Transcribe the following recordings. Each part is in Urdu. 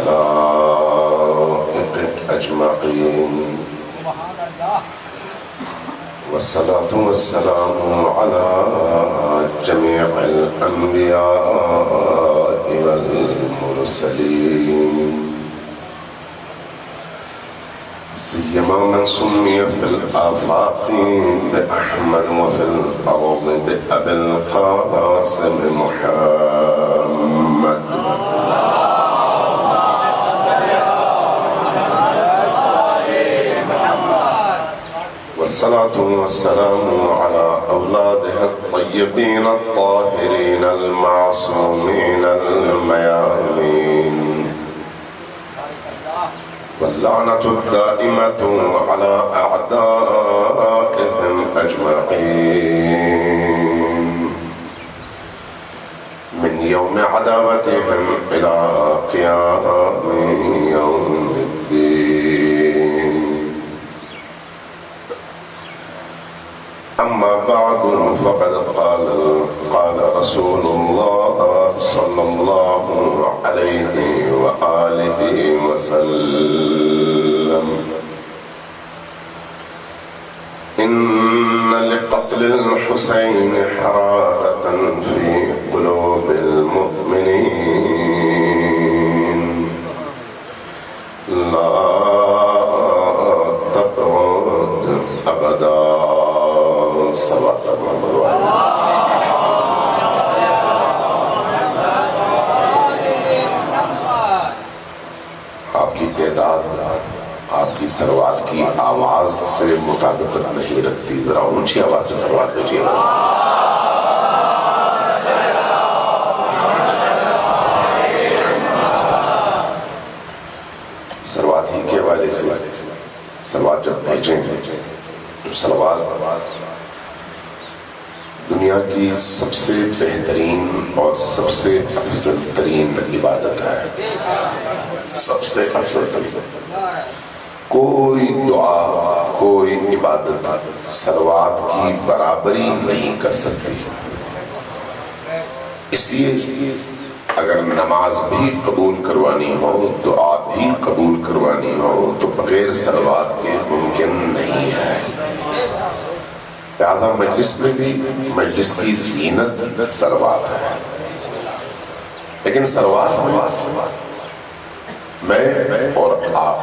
الخلائق أجمعين والصلاة والسلام على جميع الأنبياء والمرسلين سيما من سمي في الآفاق بأحمد وفي الأرض بأبي القاسم محمد والصلاة والسلام على أولاده الطيبين الطاهرين المعصومين الميامين واللعنة الدائمة على أعدائهم أجمعين من يوم عداوتهم إلى قيام يوم الدين. أما بعد فقد قال رسول الله صلى الله عليه وآله وسلم إن لقتل الحسين حرارة في قلوب المؤمنين لا تبعد أبدا. آپ کی تعداد آپ کی سروات کی آواز سے مطابقت نہیں رکھتی. ذرا اونچی آواز سے سروات بجیے. سروات ہی کے حوالے سے سروات جب بھیجیں تو سروات دنیا کی سب سے بہترین اور سب سے افضل ترین عبادت ہے. سب سے افضل ترین کوئی دعا کوئی عبادت سروات کی برابری نہیں کر سکتی. اس لیے اگر نماز بھی قبول کروانی ہو دعا بھی قبول کروانی ہو تو بغیر سروات کے ممکن نہیں ہے. لہذا مجلس میں بھی مجلس کی زینت سروات ہے. لیکن سروات میں اور آپ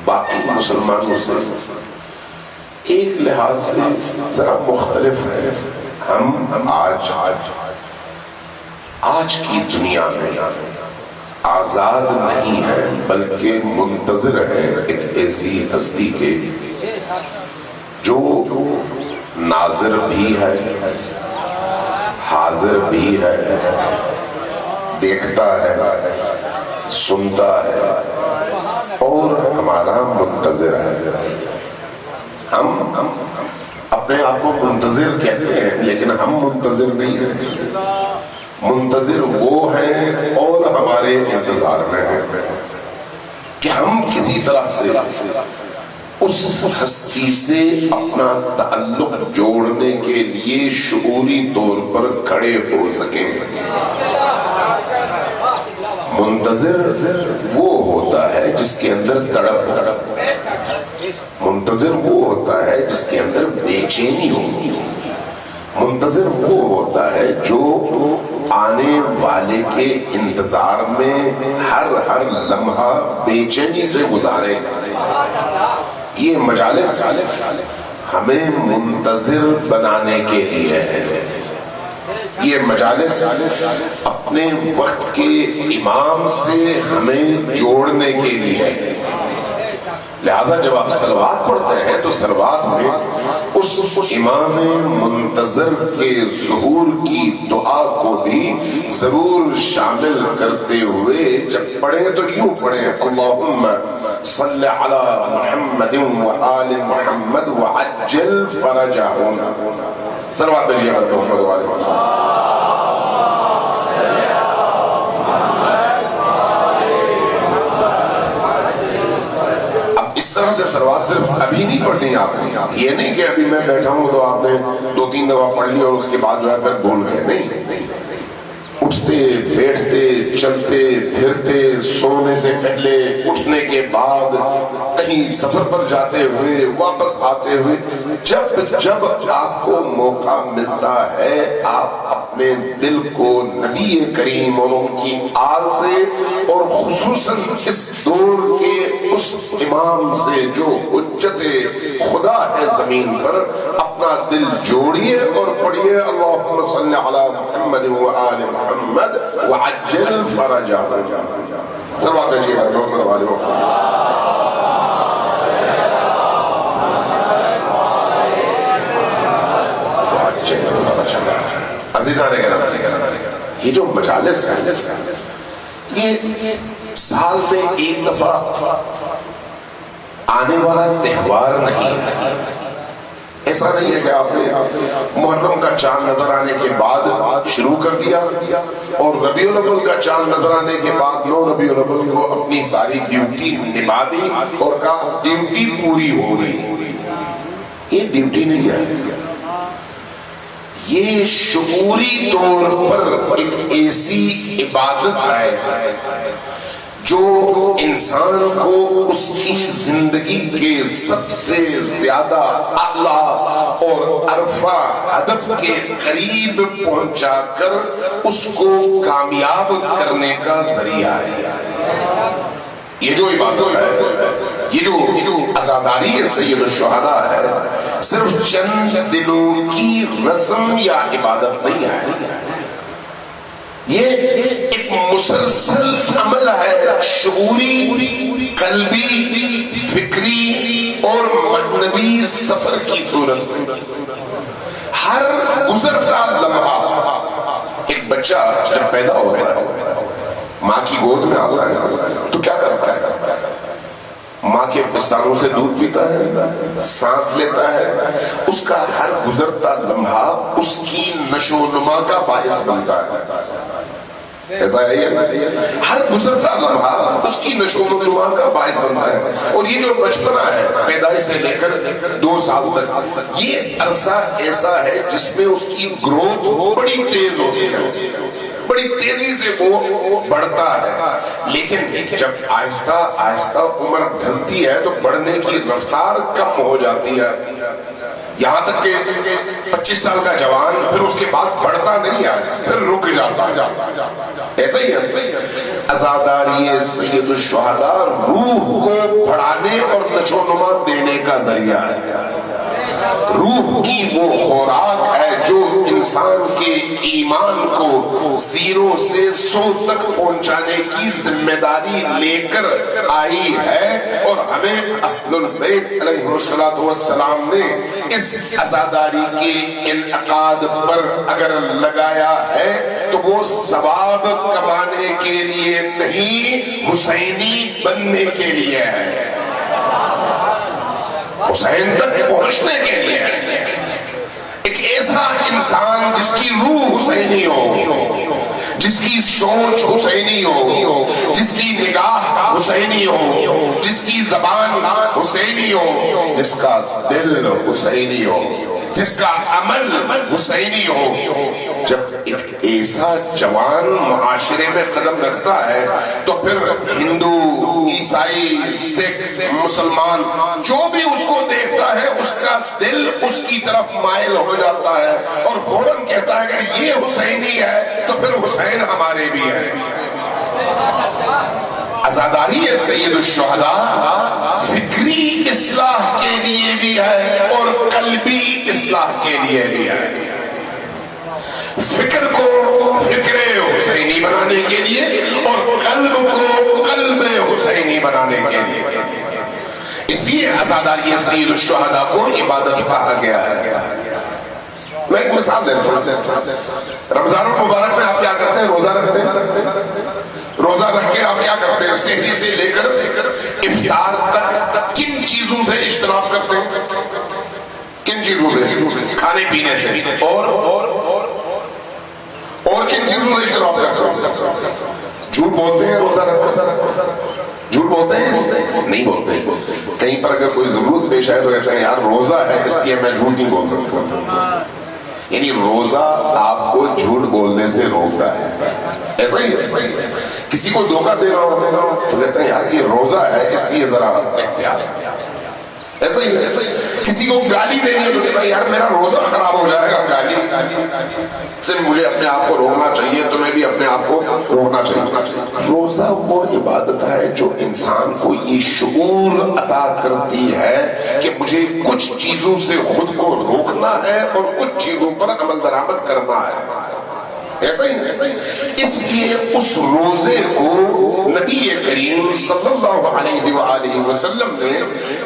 باقی مسلمانوں سے ایک لحاظ سے ذرا مختلف ہے. ہم آج کی دنیا میں آزاد نہیں ہیں بلکہ منتظر ہیں ایک ایسی ہستی کے جو ناظر بھی ہے حاضر بھی ہے دیکھتا ہے سنتا ہے اور ہمارا منتظر ہے. ہم اپنے آپ کو منتظر کہتے ہیں لیکن ہم منتظر نہیں ہیں. منتظر وہ ہیں اور ہمارے انتظار میں ہیں کہ ہم کسی طرح سے اس ہستی سے اپنا تعلق جوڑنے کے لیے شعوری طور پر کھڑے ہو سکیں. منتظر وہ ہوتا ہے جس کے اندر تڑپ منتظر وہ ہوتا ہے جس کے اندر بے چینی ہو. منتظر وہ ہوتا ہے جو آنے والے کے انتظار میں ہر لمحہ بے چینی سے گزارے. یہ مجالس ہمیں منتظر بنانے کے لیے ہے. یہ مجالس اپنے وقت کے امام سے ہمیں جوڑنے کے لیے ہے. لہذا جب آپ سلوات پڑھتے ہیں تو سلوات میں اس امام منتظر کے ظہور کی دعا کو بھی ضرور شامل کرتے ہوئے جب پڑھیں تو یوں پڑھیں اللہم صلی علی محمد و آل محمد وعجل فرجہم. سلوات بجیے محمد و آل محمد. اس طرح سے سلوات صرف ابھی نہیں پڑھنی آپ نے. یہ نہیں کہ ابھی میں بیٹھا ہوں تو آپ نے 2-3 دفعہ پڑھ لی اور اس کے بعد جو ہے پھر بھول گئے. نہیں, اٹھتے بیٹھتے چلتے پھرتے سونے سے پہلے اٹھنے کے بعد کہیں سفر پر جاتے ہوئے واپس آتے ہوئے جب جب آپ کو موقع ملتا ہے آپ اپنے دل کو نبی کریم اور ان کی آل سے اور خصوصاً اس دور کے اس امام سے جو حجت خدا ہے زمین پر اپنا دل جوڑیے اور پڑھیے اللہم صلی علی محمد و آل محمد وعجل فرجہ سلوات بھیجیے محمد و آل محمد عزیزان گرامی یہ جو مجالس ہے یہ سال میں ایک دفعہ آنے والا تہوار نہیں ہے ایسا نہیں ہے کہ آپ نے محرم کا چاند نظر آنے کے بعد شروع کر دیا اور ربیع الاول کا چاند نظر آنے کے بعد 9 ربیع الاول کو اپنی ساری ڈیوٹی نبھا دی اور کہا ڈیوٹی پوری ہو گئی یہ ڈیوٹی نہیں ہے یہ شعوری طور پر ایک ایسی عبادت ہے جو انسان کو اس کی زندگی کے سب سے زیادہ اعلیٰ اور عرفہ ہدف کے قریب پہنچا کر اس کو کامیاب کرنے کا ذریعہ ہے یہ جو عبادت ہے یہ جو عزاداری سید الشہداء ہے صرف چند دلوں کی رسم یا عبادت نہیں ہے یہ ایک مسلسل عمل ہے شعوری قلبی فکری اور معنوی سفر کی صورت ہر گزرتا لمحہ ایک بچہ جب پیدا ہوتا ہے ماں کی گود میں آتا ہے تو کیا کرتا ہے ماں کے پستانوں سے دودھ پیتا ہے سانس لیتا ہے اس کا ہر گزرتا لمحہ اس کی نشو و نما کا باعث بنتا ہے ایسا ہے یہ ہر گزرتا لمحہ اس کی نشو و نما کا باعث بنتا ہے اور یہ جو بچپنا ہے پیدائش سے لے کر 2 سال تک یہ عرصہ ایسا ہے جس میں اس کی گروتھ بڑی تیز ہوتی ہے بڑی تیزی سے وہ بڑھتا ہے لیکن جب آہستہ آہستہ عمر ڈھلتی ہے تو بڑھنے کی رفتار کم ہو جاتی ہے یہاں تک کہ 25 سال کا جوان پھر اس کے بعد بڑھتا نہیں ہے پھر رک جاتا ہے ایسا ہی ہے عزاداری سید الشہداء روح کو بڑھانے اور نشو و نما دینے کا ذریعہ ہے روح کی وہ خوراک ہے جو انسان کے ایمان کو 0 سے 100 تک پہنچانے کی ذمہ داری لے کر آئی ہے اور ہمیں اہل البیت علیہ السلام نے اس عزاداری کے انعقاد پر اگر لگایا ہے تو وہ ثواب کمانے کے لیے نہیں حسینی بننے کے لیے ہے حسین تک پہنچنے کے لیے ایک ایسا انسان جس کی روح حسینی ہو جس کی سوچ حسینی ہو جس کی نگاہ حسینی ہو جس کی زبان حسینی ہو جس کا دل حسینی ہو جس کا عمل حسینی ہو جب ایک ایسا جوان معاشرے میں قدم رکھتا ہے تو پھر ہندو عیسائی سکھ مسلمان جو بھی اس کو دیکھتا ہے اس کا دل اس کی طرف مائل ہو جاتا ہے اور فوراً کہتا ہے کہ یہ حسینی ہے تو پھر حسین ہمارے بھی ہے عزاداری سید الشہداء فکری اصلاح کے لیے بھی ہے اور قلبی اصلاح کے لیے بھی ہے فکر کو فکر حسینی بنانے کے لیے اور قلب کو قلب حسینی بنانے کے لیے اس لیے عزاداری سید الشہداء کو عبادت کہا گیا ہے میں ایک مثال دیتا ہوں رمضان المبارک میں آپ کیا کرتے ہیں روزہ رکھتے ہیں روزہ رکھ کے آپ کیا کرتے ہیں سحری سے لے کر افطار تک کن چیزوں سے اجتناب کرتے ہیں کن چیزوں سے کھانے پینے سے اور کن چیزوں سے اجتناب کرتے ہیں جھوٹ بولتے ہیں روزہ رکھتے جھوٹ بولتے ہیں نہیں بولتے کہیں پر اگر کوئی ضرورت پیش آئے تو کہتے ہیں یار روزہ ہے اس لیے میں جھوٹ نہیں بول سکتا یعنی روزہ آپ کو جھوٹ بولنے سے روکتا ہے. ایسا ہی ہے. کسی کو دھوکہ دے رہا ہو تو کہتے ہیں یار یہ روزہ ہے اس لیے ذرا احتیاط. ایسا ہی ہے. کسی کو گالی دینی ہے تو کہتا ہے یار میرا روزہ خراب ہو جائے گا گالی سے مجھے اپنے آپ کو روکنا چاہیے, تمہیں بھی اپنے آپ کو روکنا چاہیے. روزہ وہ عبادت ہے جو انسان کو یہ شعور عطا کرتی ہے کہ مجھے کچھ چیزوں سے خود کو روکنا ہے اور کچھ چیزوں پر عمل درآمد کرنا ہے. ایسا ہی. اس لیے اس روزے کو نبی کریم صلی اللہ علیہ وآلہ وسلم نے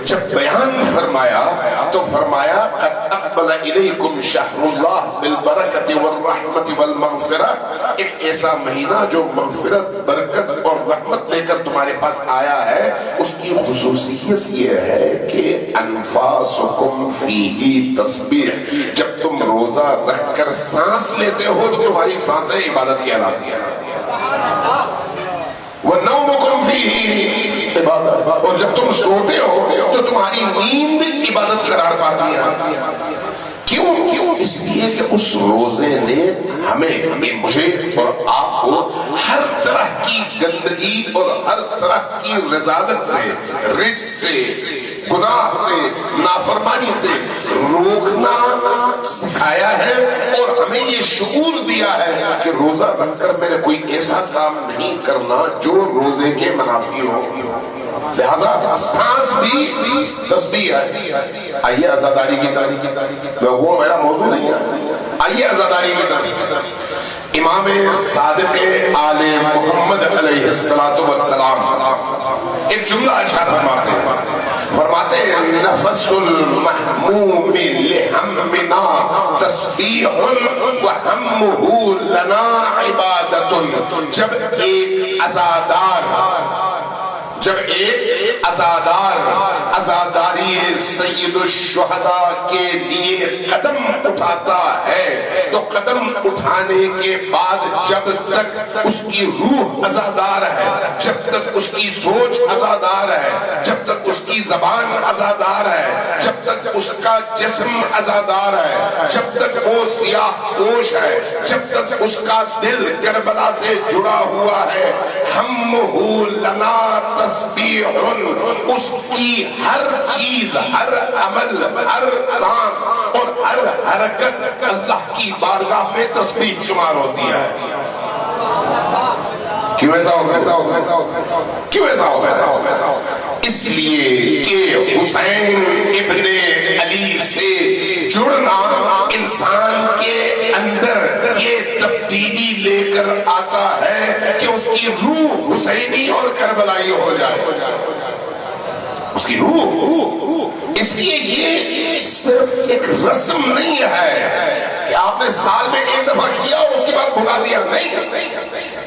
جب بیان فرمایا تو فرمایا قد اقبل الیکم شہر اللہ بالبرکۃ والرحمۃ والمغفرہ, ایک ایسا مہینہ جو مغفرت, برکت اور رحمت لے کر تمہارے پاس آیا ہے. اس کی خصوصیت یہ ہے کہ انفاسکم فیہ تسبیح, جب تم روزہ رکھ کر سانس لیتے ہو تو تمہاری سانسیں عبادت کہلاتی ہیں. وَنَوْمُكُمْ فِيهِ عبادت, اور جب تم سوتے ہو تو تمہاری نیند عبادت قرار پاتی ہے. کیوں؟ اس لیے کہ اس روزے نے ہمیں مجھے اور آپ کو ہر طرح کی گندگی اور ہر طرح کی رذالت سے, رجس سے, گناہ سے, نافرمانی سے روکنا سکھایا ہے اور ہمیں یہ شعور دیا ہے کہ روزہ رکھ کر میرے کوئی ایسا کام نہیں کرنا جو روزے کے منافی ہو. لہذا سانس بھی تسبیح ہے. آئیے عزاداری کی تاریخ, وہ میرا موضوع نہیں ہے. آئیے عزاداری کی تاریخ. امام صادق آل محمد علیہ السلام ایک جملہ ارشاد فرماتے ہیں نفس المحموم لہمنا تسبیح وہمہ لنا عبادت. جب ایک عزاداری سید الشہداء کے لیے قدم اٹھاتا ہے تو قدم اٹھانے کے بعد جب تک اس کی روح عزادار ہے, جب تک اس کی سوچ عزادار ہے, جب تک اس کی زبان عزادار ہے, جب تک اس کا جسم عزادار ہے, جب تک وہ سیاہ پوش ہے, جب تک اس کا دل کربلا سے جڑا ہوا ہے, ہمہ لنا تسبیح, اس کی ہر چیز, ہر عمل, ہر سانس اور ہر حرکت اللہ کی بارگاہ میں تسبیح شمار ہوتی ہے. کیوں ایسا ہوگا؟ اس لیے کہ حسین ابن علی سے جڑنا انسان کے اندر یہ تبدیلی لے کر آتا ہے کہ اس کی روح حسینی اور کربلائی ہو جائے. اس کی روح, اس لیے یہ صرف ایک رسم نہیں ہے کہ آپ نے سال میں ایک دفعہ کیا اور اس کے بعد بھلا دیا. نہیں,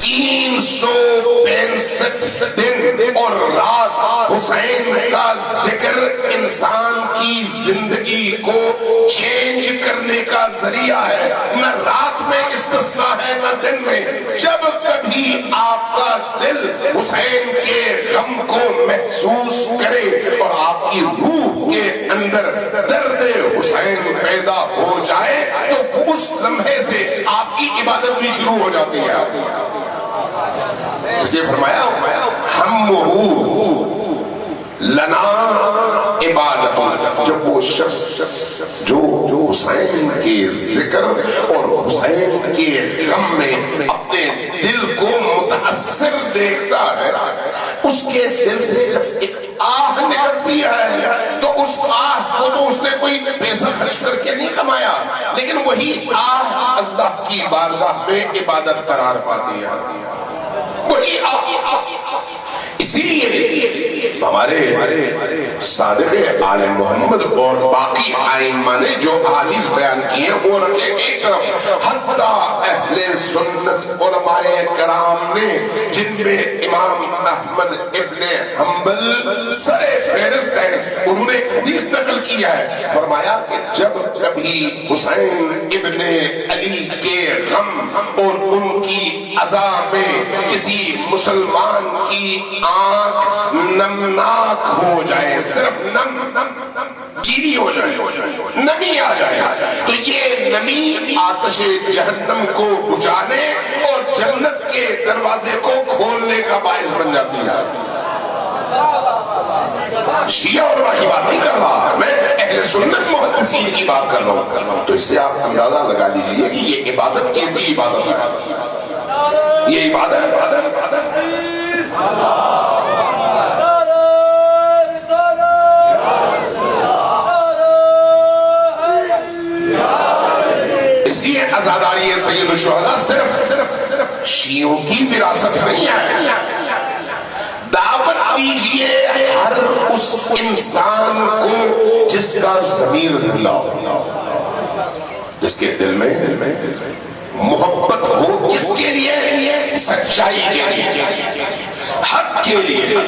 365 دن اور رات حسین کا ذکر انسان کی زندگی کو چینج کرنے کا ذریعہ ہے. نہ رات میں استثناء ہے نہ دن میں. جب کبھی آپ کا دل حسین کے غم کو محسوس کرے اور آپ کی روح کے اندر درد حسین پیدا ہو جائے تو اس لمحے سے آپ کی عبادت بھی شروع ہو جاتی ہے. اسے فرمایا ہمہ لنا عبادت. جب وہ شخص جو حسین کے ذکر اور حسین کے غم میں اپنے دل کو متاثر دیکھتا ہے, اس کے دل سے جب ایک آہ نکلتی ہے تو اس آہ کو تو اس نے کوئی پیسہ خرچ کر کے نہیں کمایا, لیکن وہی آہ اللہ کی بارگاہ میں عبادت قرار پاتی ہے. وہی آہ. اسی لیے ہمارے صادق آل محمد اور باقی ائمہ نے جو احادیث بیان کی ہیں وہ رکھے ایک طرف, حتیٰ اہل سنت علماء کرام نے جن میں امام احمد ابن حنبل سر فہرست ہے, انہوں نے حدیث نقل کیا ہے. فرمایا کہ جب کبھی حسین ابن علی کے غم اور ان کی عزا میں کسی مسلمان کی آنکھ نمناک ہو جائے, صرف نم گیلی ہو جائے, نمی آ جائے، تو یہ نمی آتش جہنم کو بجھانے اور جنت کے دروازے کو کھولنے کا باعث بن جاتی ہے۔ شیعہ اور وحی بات نہیں کر رہا، میں اہل سنت محدثین کی بات کر رہا ہوں۔ تو اس سے آپ اندازہ لگا لیجئے کہ یہ عبادت کیسی عبادت ہے۔ یہ عبادت اس لیے عزاداری سید الشہداء صرف شیعوں کی وراثت نہیں ہے۔ دعوت دیجئے ہر اس انسان کو جس کا ضمیر زندہ ہو، جس کے دل میں محبت ہو، کس کے لیے؟ سچائی کے لیے، حق کے لیے،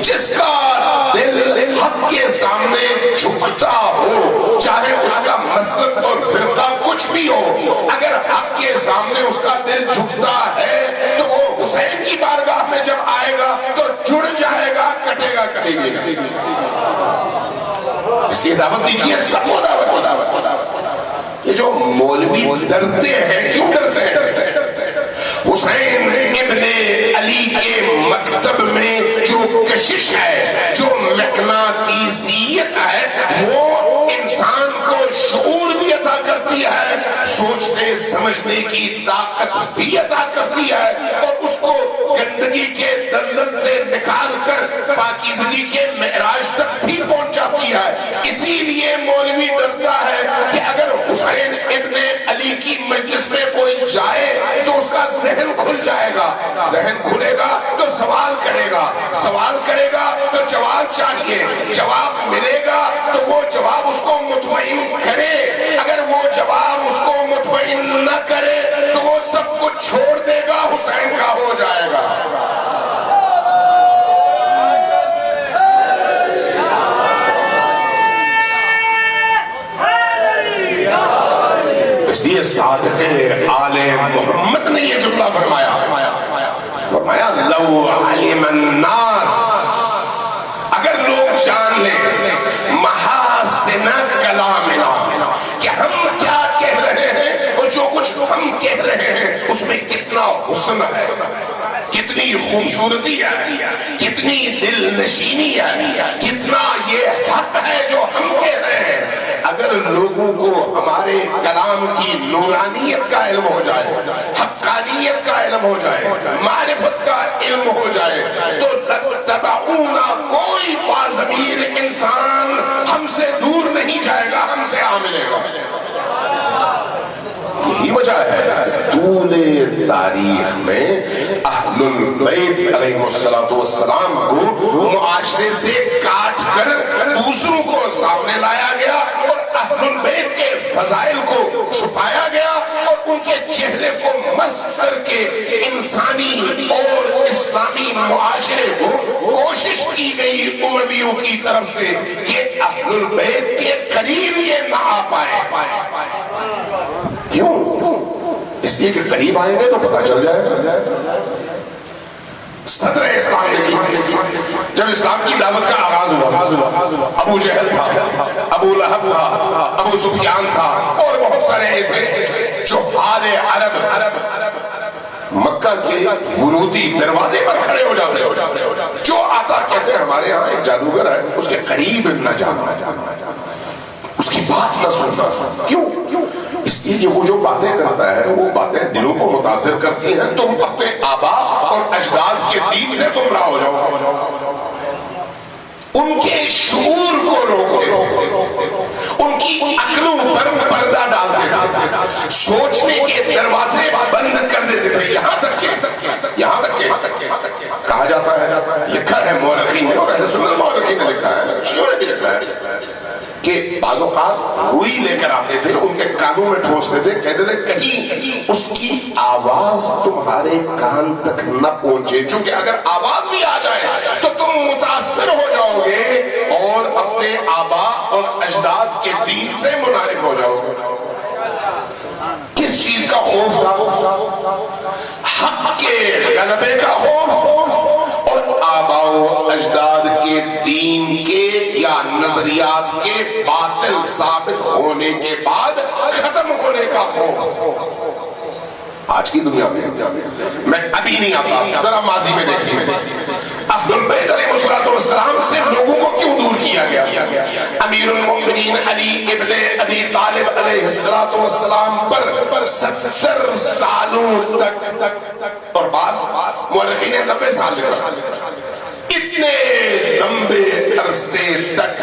جس کا دل حق کے سامنے جھکتا ہو، چاہے اس کا مذہب اور فرقہ کچھ بھی ہو، اگر حق کے سامنے اس کا دل جھکتا ہے تو وہ حسین کی بارگاہ میں جب آئے گا تو جڑ جائے گا، کٹے گا کٹے گا۔ اس لیے دعوت دیجیے، سب کو دعوت۔ یہ جو مولوی ڈرتے ہیں، کیوں ڈرتے ہیں؟ حسین ابن علی کے مکتب میں جو کشش ہے، جو مقناطیسیت ہے، وہ انسان کو شعور بھی عطا کرتی ہے، سوچنے سمجھنے کی طاقت بھی عطا کرتی ہے، اور اس کو گندگی کے دلدل سے نکال کر پاکیزگی کے معراج تک بھی پہنچاتی ہے۔ اسی لیے مولوی ڈرتا ہے کہ اگر حسین ابن علی کی مجلس میں کوئی جائے تو اس کا ذہن کھل جائے گا، ذہن کھلے گا تو سوال کرے گا، سوال کرے گا تو جواب چاہیے، جواب ملے گا تو وہ جواب اس کو مطمئن کرے، اگر وہ جواب اس کو مطمئن نہ کرے تو وہ سب کچھ چھوڑ دے گا، حسین کا ہو جائے گا۔ اس لیے صادق آل محمد نے یہ جملہ فرمایا لو علم الناس، اگر لوگ جان لیں محاسن کلامنا، کہ ہم کیا کہہ رہے ہیں اور جو کچھ ہم کہہ رہے ہیں اس میں کتنا حسن ہے، کتنی خوبصورتی ہے، کتنی دل نشینی ہے، کتنا یہ حق ہے جو ہم کہہ رہے ہیں، اگر لوگوں کو ہمارے کلام کی نورانیت کا علم ہو جائے، حقانیت کا علم ہو جائے، معرفت کا علم ہو جائے، تو تبعونا، کوئی باضمیر انسان ہم سے دور نہیں جائے گا، ہم سے آ ملے گا۔ یہی وجہ ہے طول تاریخ میں اہل البیت علیہ السلام کو معاشرے سے کاٹ کر دوسروں کو سامنے لایا گیا، اور اہل البیت کے فضائل کو چھپایا گیا، اور ان کے چہرے کو مسخ کر کے انسانی اور اسلامی معاشرے کو کوشش کی گئی امویوں کی طرف سے کہ اہل البیت کے قریب یہ نہ آ پائے۔ کیوں؟ اس لیے کہ قریب آئیں گے تو پتہ چل جائے گا۔ صدر اسلام نے جب اسلام کی دعوت کا آغاز ہوا، ابو جہل تھا، ابو لہب تھا، ابو سفیان تھا، اور بہت سارے ایسے جو حال عرب مکہ کے ورودی دروازے پر کھڑے ہو جاتے، جو آتا کہتے ہمارے ہاں ایک جادوگر ہے، اس کے قریب نہ جانا، اس کی بات نہ سننا۔ کیوں؟ اس لیے وہ جو باتیں کرتا ہے وہ باتیں دلوں کو متاثر کرتی ہیں، تم اپنے آبا اور اجداد کے دین سے گمراہ ہو جاؤ، ان کے شعور کو روکتے، ان کی عقلوں پر پردہ ڈالتے تھے، سوچنے کے دروازے بند کر دیتے تھے، یہاں تک کہ کہا جاتا ہے، لکھا ہے مورخین نے، اور اہل سنت مورخین نے لکھا ہے، شیعوں نے بھی لکھا ہے کہ بعض اوقات روئی لے کر آتے تھے، ان کے کانوں میں ٹھونستے تھے، کہتے تھے کہیں اس کی آواز تمہارے کان تک نہ پہنچے، چونکہ اگر آواز بھی آ جائے تو تم متاثر ہو جاؤ گے اور اپنے آبا اور اجداد کے دین سے منحرف ہو جاؤ گے۔ کس چیز کا خوف تھا؟ حق کے غلبے کا خوف، اور آبا و اجداد کے دین کے یا نظریات کے باطل ثابت ہونے کے بعد ختم ہونے کا خوف۔ آج کی دنیا میں ابھی نہیں آتا، ذرا ماضی میں دیکھیں اہل البیت علیہ السلام سے لوگوں کو کیوں دور کیا گیا؟ امیر المؤمنین علی ابن ابی طالب علیہ السلام پر 70 سالوں تک، اور بعض مورخین 90 سال، اتنے لمبے عرصے تک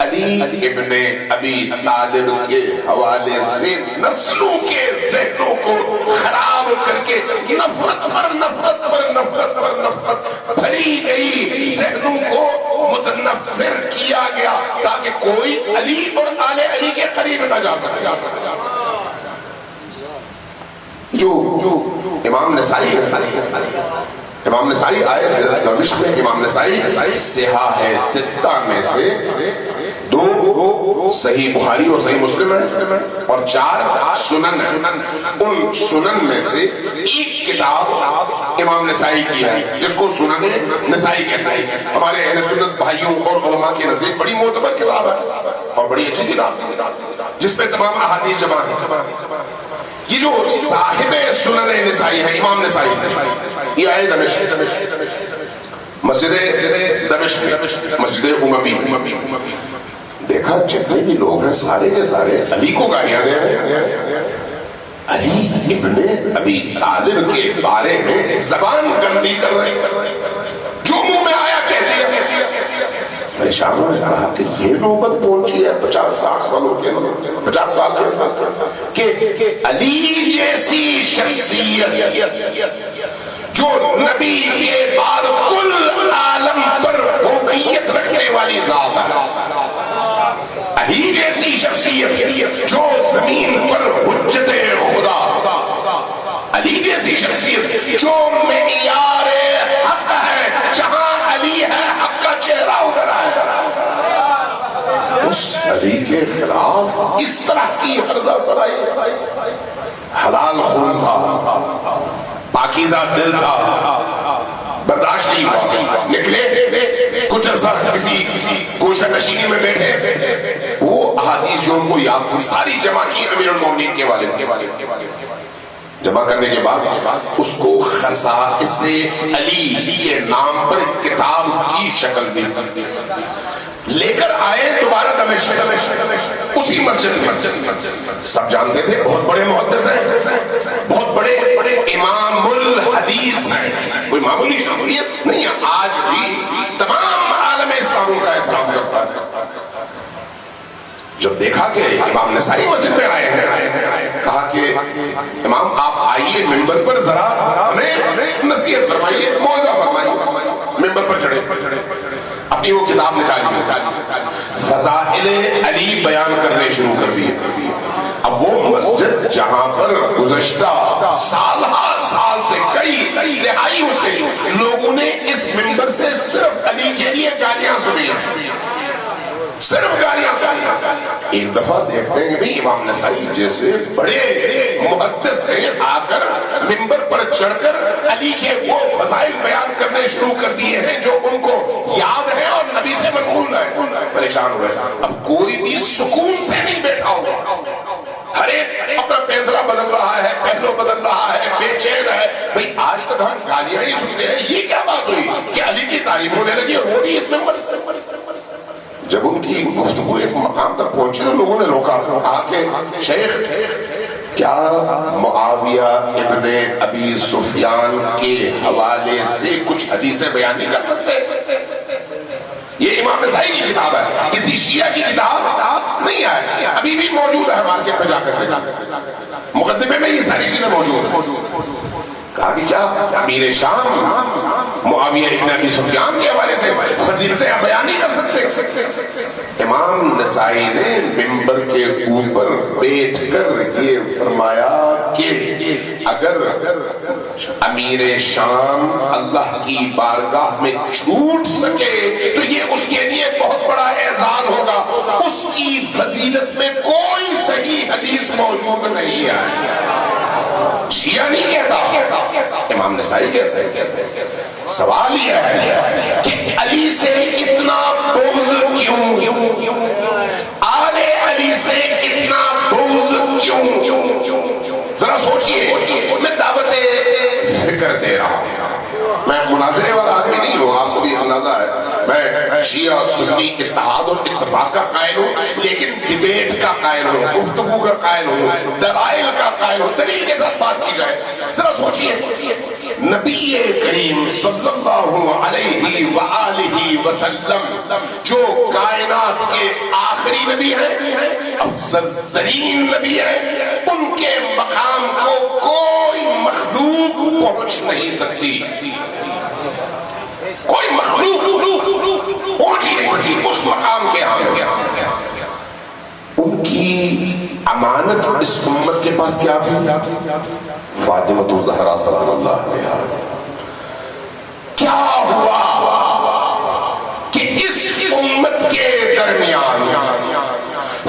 علی ابن ابی طالب کے حوالے سے نسلوں کے ذہنوں کو خراب کر کے نفرت پر نفرت پر نفرت پر نفرت بھری گئی، ذہنوں کو متنفر کیا گیا تاکہ کوئی علی اور آل علی کے قریب نہ جا سکے۔ جو امام نسائی آئے دمشق میں، امام نسائی صحاح ستہ میں سے 2 صحیح بخاری اور صحیح مسلم ہے اور 4 سنن ہیں۔ ان سنن میں سے ایک کتاب امام نسائی کی ہے جس کو سنن نسائی کہتے ہیں۔ ہمارے اہل سنت بھائیوں اور علماء کے نزدیک بڑی معتبر کتاب ہے اور بڑی اچھی کتاب جس پہ تمام احادیث جمع ہیں۔ یہ جو صاحب سنن نسائی ہے امام نسائی، یہ آئے دمشق، مسجد دمشق، مسجد اموی۔ دیکھا جتنے بھی لوگ ہیں سارے کے سارے علی کو گالیاں دے رہے ہیں، علی ابن ابی طالب کے بارے میں زبان گندی کر رہے ہیں، جو منہ میں آیا کہہ دیا۔ پریشان نے کہا کہ یہ نوبت پہنچی ہے 50-60 سالوں کے 50 سال کہ علی جیسی شخصیت جو نبی کے بعد کل عالم پر فوقیت رکھنے والی ذات ہے، علی جیسی شخصیت جو زمین پر حجت خدا، علی جیسی شخصیت جو معیار حق ہے، جہاں علی ہے حق کا چہرہ ادھر ہے، اس علی کے خلاف اس طرح کی ہرزہ سرائی، حلال خون تھا، پاکیزہ دل تھا، برداشت نہیں ہوا، نکلے کچھ عرصہ کسی گوشہ نشینی میں بیٹھے، وہ احادیث جو ان کو یاد تھی ساری جمع کی امیر المومنین کے والد سے، جمع کرنے کے بعد اس کو خصائص علی کے نام پر کتاب کی شکل دی، لے کر آئے دوبارہ دمشق اسی مسجد میں۔ سب جانتے تھے بہت بڑے محدث ہیں، بہت بڑے امام الحدیث ہیں، کوئی معمولی شخصیت نہیں ہے، آج بھی تمام عالم اسلام کا احترام کرتا ہے۔ جب دیکھا کہ امام نسائی مسجد میں آئے ہیں، کہا کہ امام آپ آئیے ممبر پر، ذرا ہمیں نصیحت فرمائیے، موعظہ فرمائیے۔ ممبر پر چڑھے، اپنی وہ کتاب نکالی، فضائل علی بیان کرنے شروع کر دیے۔ اب وہ مسجد جہاں پر گزشتہ سال سے کئی دہائیوں سے لوگوں نے اس ممبر سے صرف علی کے لیے گالیاں سنی، صرف گالیاں سنی۔ ایک دفعہ دیکھتے ہیں کہ بھی امام نسائی جیسے بڑے محدث نے آ کر ممبر پر چڑھ کر علی کے وہ فضائل بیان کرنے شروع کر دیے ہیں جو ان کو یاد ہے اور نبی سے منقول ہے۔ پریشان ہوئے، اب کوئی بھی سکون سے نہیں بیٹھا ہوگا، ہر ایک اپنا پیندرا بدل رہا ہے، پہلو بدل رہا ہے، بے چین ہے۔ بھئی آج تک ہم گالیاں ہی سنتے ہیں، یہ کیا بات ہوئی کہ علی کی تعریف ہونے لگی اور وہ بھی اس ممبر سے؟ جب ان کی گفتگو ایک مقام تک پہنچی تو لوگوں نے روکا، کہا کہ شیخ کیا معاویہ ابن ابی سفیان کے حوالے سے کچھ حدیثیں بیان نہیں کر سکتے؟ یہ امام نسائی کی کتاب ہے، کسی شیعہ کی کتاب نہیں ہے، ابھی بھی موجود ہے مارکیٹ میں جا کر، مقدمے میں یہ ساری چیزیں موجود ہیں۔ کہا کہ کیا امیر شام معاویہ ابن ابی سفیان کے حوالے سے فضیلتیں بیان نہیں کر سکتے؟ امام نسائی نے ممبر کے اوپر بیٹھ کر یہ فرمایا کہ اگر امیر شام اللہ کی بارگاہ میں چھوٹ سکے تو یہ اس کے لیے بہت بڑا اعزاز ہوگا، اس کی فضیلت میں کوئی صحیح حدیث موجود نہیں ہے۔ شیعہ نہیں کہتا، امام نسائی کہتے ہیں۔ سوال یہ ہے کہ علی سے اتنا بغض کیوں؟ ہے شیعہ سنی اتحاد اور اتفاق کا قائل ہو، لیکن ڈیبیٹ کا قائل ہو، گفتگو کا قائل ہو، دلائل کا قائل ہو، دلیل کے ساتھ بات کی جائے. ذرا سوچئے نبی کریم صلی اللہ علیہ وآلہ وسلم جو کائنات کے آخری نبی ہیں، افضل ترین نبی ہیں، ان کے مقام کو کوئی مخلوق پہنچ نہیں سکتی. کوئی مخلوق پہنچ ہی نہیں سکتی اس مقام کے آگے. ان کی امانت اس امت کے پاس کیا تھی؟ فاطمہ الزہرا صلی اللہ علیہ وسلم. کیا ہوا کہ اس امت کے درمیان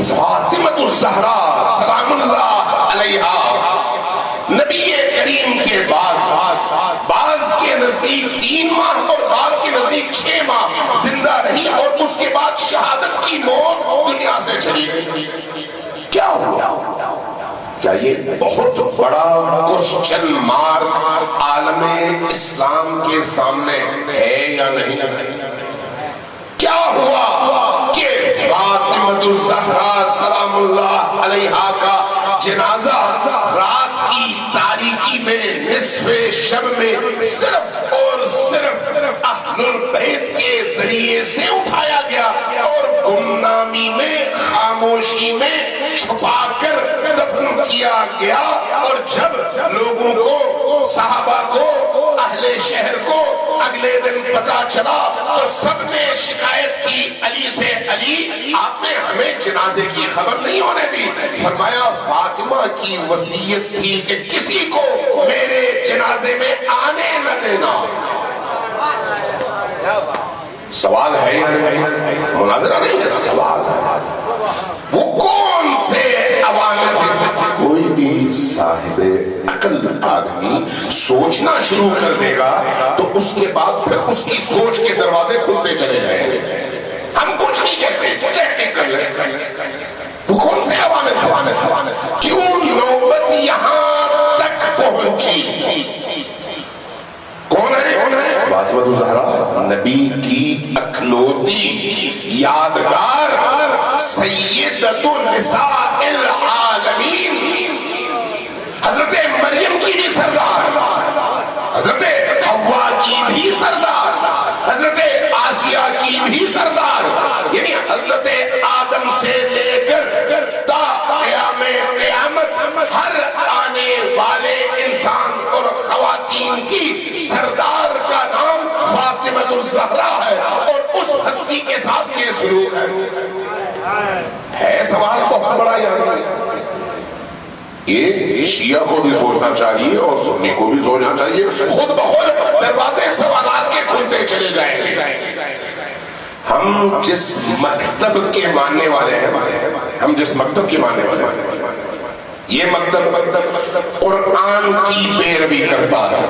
فاطمہ الزہرا سلام اللہ علیہا نبی کریم کے بعد بعض کے نزدیک 3 ماہ اور بعض کے نزدیک 6 ماہ زندہ رہی اور اس کے بعد شہادت کی موت دنیا سے چلی گئی. کیا ہوا؟ کیا یہ بہت بڑا کوسچن مارک عالم اسلام کے سامنے ہے یا نہیں؟ کیا ہوا کہ فاطمہ الزہرا سلام اللہ علیہا کا جنازہ رات کی تاریکی میں نصف شب میں صرف اور صرف اہل البیت کے ذریعے سے اٹھایا گیا اور گمنامی میں خاموشی میں چھپا کر دفن کیا گیا. اور جب لوگوں کو، صحابہ کو، اہل شہر کو اگلے دن پتا چلا تو سب نے شکایت کی علی سے، علی آپ نے ہمیں جنازے کی خبر نہیں ہونے دی. فرمایا فاطمہ کی وصیت تھی کہ کسی کو میرے جنازے میں آنے نہ دینا. سوال ہے یا نہیں؟ مناظرہ نہیں ہے، سوال ہے. وہ کون سے عوامل تھے؟ کوئی بھی صاحب عقل آدمی سوچنا شروع کر دے گا تو اس کے بعد پھر اس کی سوچ کے دروازے کھلتے چلے جائیں گے. ہم کچھ نہیں کہتے، کہتے کر لیں. وہ کون سے عوامل تھے؟ کیوں نوبت یہاں تک پہنچی؟ کون ہے؟ فاطمہ الزہرا نبی کی اکلوتی یادگار سیدۃ النساء العالمین، حضرت مریم کی بھی سردار، حضرت حوا کی بھی سردار، حضرت آسیہ کی بھی سردار، یعنی حضرت آدم سے لے کر تا قیام قیامت ہر آنے والے انسان اور خواتین کی سردار کا نام فاطمہ الزہرا ہے. اور اس ہستی کے ساتھ یہ سلوک ہے. سوال بہت بڑا یہاں ہے. یہ شیعہ کو بھی سوچنا چاہیے اور سنی کو بھی سوچنا چاہیے. خود بخود دروازے سوالات کے کھلتے چلے جائیں گے. ہم جس مکتب کے ماننے والے ہیں، ہم جس مکتب کے ماننے والے ہیں، یہ مکتب قرآن کی پیروی کرتا ہے.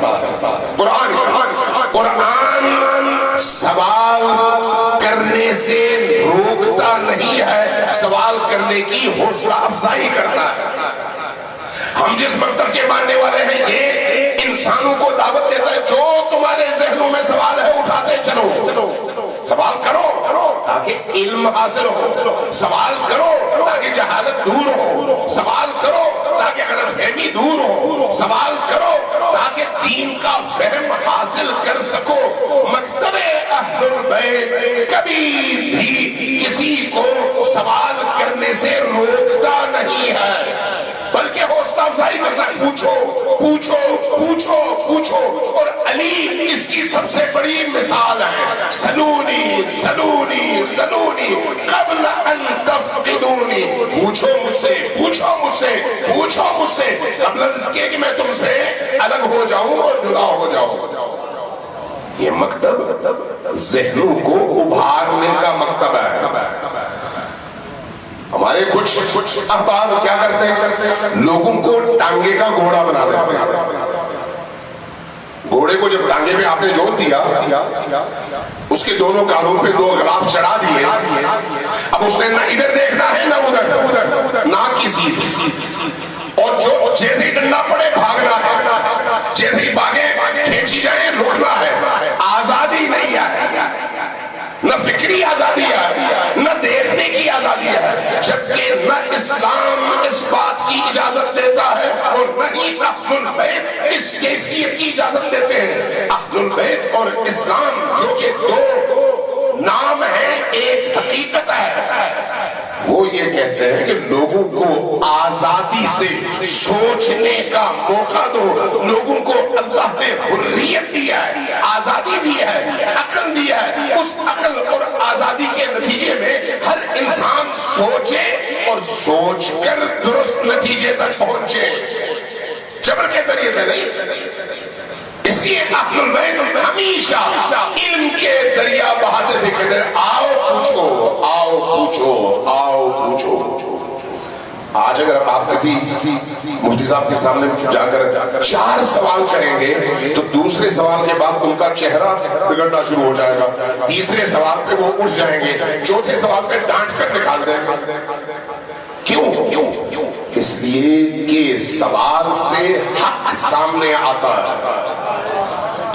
قرآن سوال کرنے سے روکتا نہیں ہے، سوال کرنے کی حوصلہ افزائی کرتا ہے. ہم جس مکتب کے ماننے والے ہیں یہ انسانوں کو دعوت دیتا ہے جو تمہارے ذہنوں میں سوال ہے اٹھاتے چلو. سوال کرو تاکہ علم حاصل ہو، سوال کرو تاکہ جہالت دور ہو، سوال کرو تاکہ غلط فہمی دور ہو، سوال کرو تاکہ دین کا فہم حاصل کر سکو. مکتب اہل البیت کبھی بھی کسی کو سوال کرنے سے روکتا نہیں ہے بلکہ حوصلہ افزائی کرتا ہے. پوچھو پوچھو پوچھو پوچھو. اور علی اس کی سب سے بڑی مثال ہے. سلونی سلونی سلونی قبل ان تفقدونی. پوچھو مجھ سے، پوچھو مجھ سے، پوچھو مجھ سے قبل اس کے کہ میں تم سے الگ ہو جاؤں اور جدا ہو جاؤں. یہ مکتب ذہنوں کو ابھارنے کا مکتب ہے. ہمارے کچھ احباب کیا کرتے ہیں؟ لوگوں کو ٹانگے کا گھوڑا بنا دیتے ہیں. گھوڑے کو جب ٹانگے میں آپ نے جوڑ دیا، اس کے دونوں کانوں پہ 2 غلاف چڑھا دیے، اب اس نے نہ ادھر دیکھنا ہے نہ ادھر، نہ کسی. اور جو جیسے ہی ڈنڈا پڑے بھاگنا ہے، جیسے ہی بھاگے کھینچی جائے رکنا ہے. آزادی نہیں ہے، نہ فکر اسلام اس بات کی اجازت دیتا ہے اور نہ ہی اہل البیت اس کیفیت کی اجازت دیتے ہیں. اہل البیت اور اسلام جو کہ دو نام ہیں ایک حقیقت ہے. وہ یہ کہتے ہیں کہ لوگوں کو آزادی سے سوچنے کا موقع دو. لوگوں کو اللہ نے حریت دیا ہے, آزادی دی ہے, عقل دیا ہے. اس عقل اور آزادی کے نتیجے میں ہر انسان سوچے اور سوچ کر درست نتیجے تک پہنچے, جبر کے ذریعے سے نہیں. اس لیے اہل البیت ہمیشہ علم کے دریا بہاتے تھے, کہتے ہیں آؤ پوچھو, آؤ پوچھو, آؤ پوچھو. آج اگر آپ کسی مفتی صاحب کے سامنے جا کر 4 سوال کریں گے تو دوسرے سوال کے بعد ان کا چہرہ بگڑنا شروع ہو جائے گا, تیسرے سوال پہ وہ اٹھ جائیں گے, چوتھے سوال پہ ڈانٹ کر نکال دیں گے. کیوں؟ اس لیے کہ سوال سے حق سامنے آتا ہے.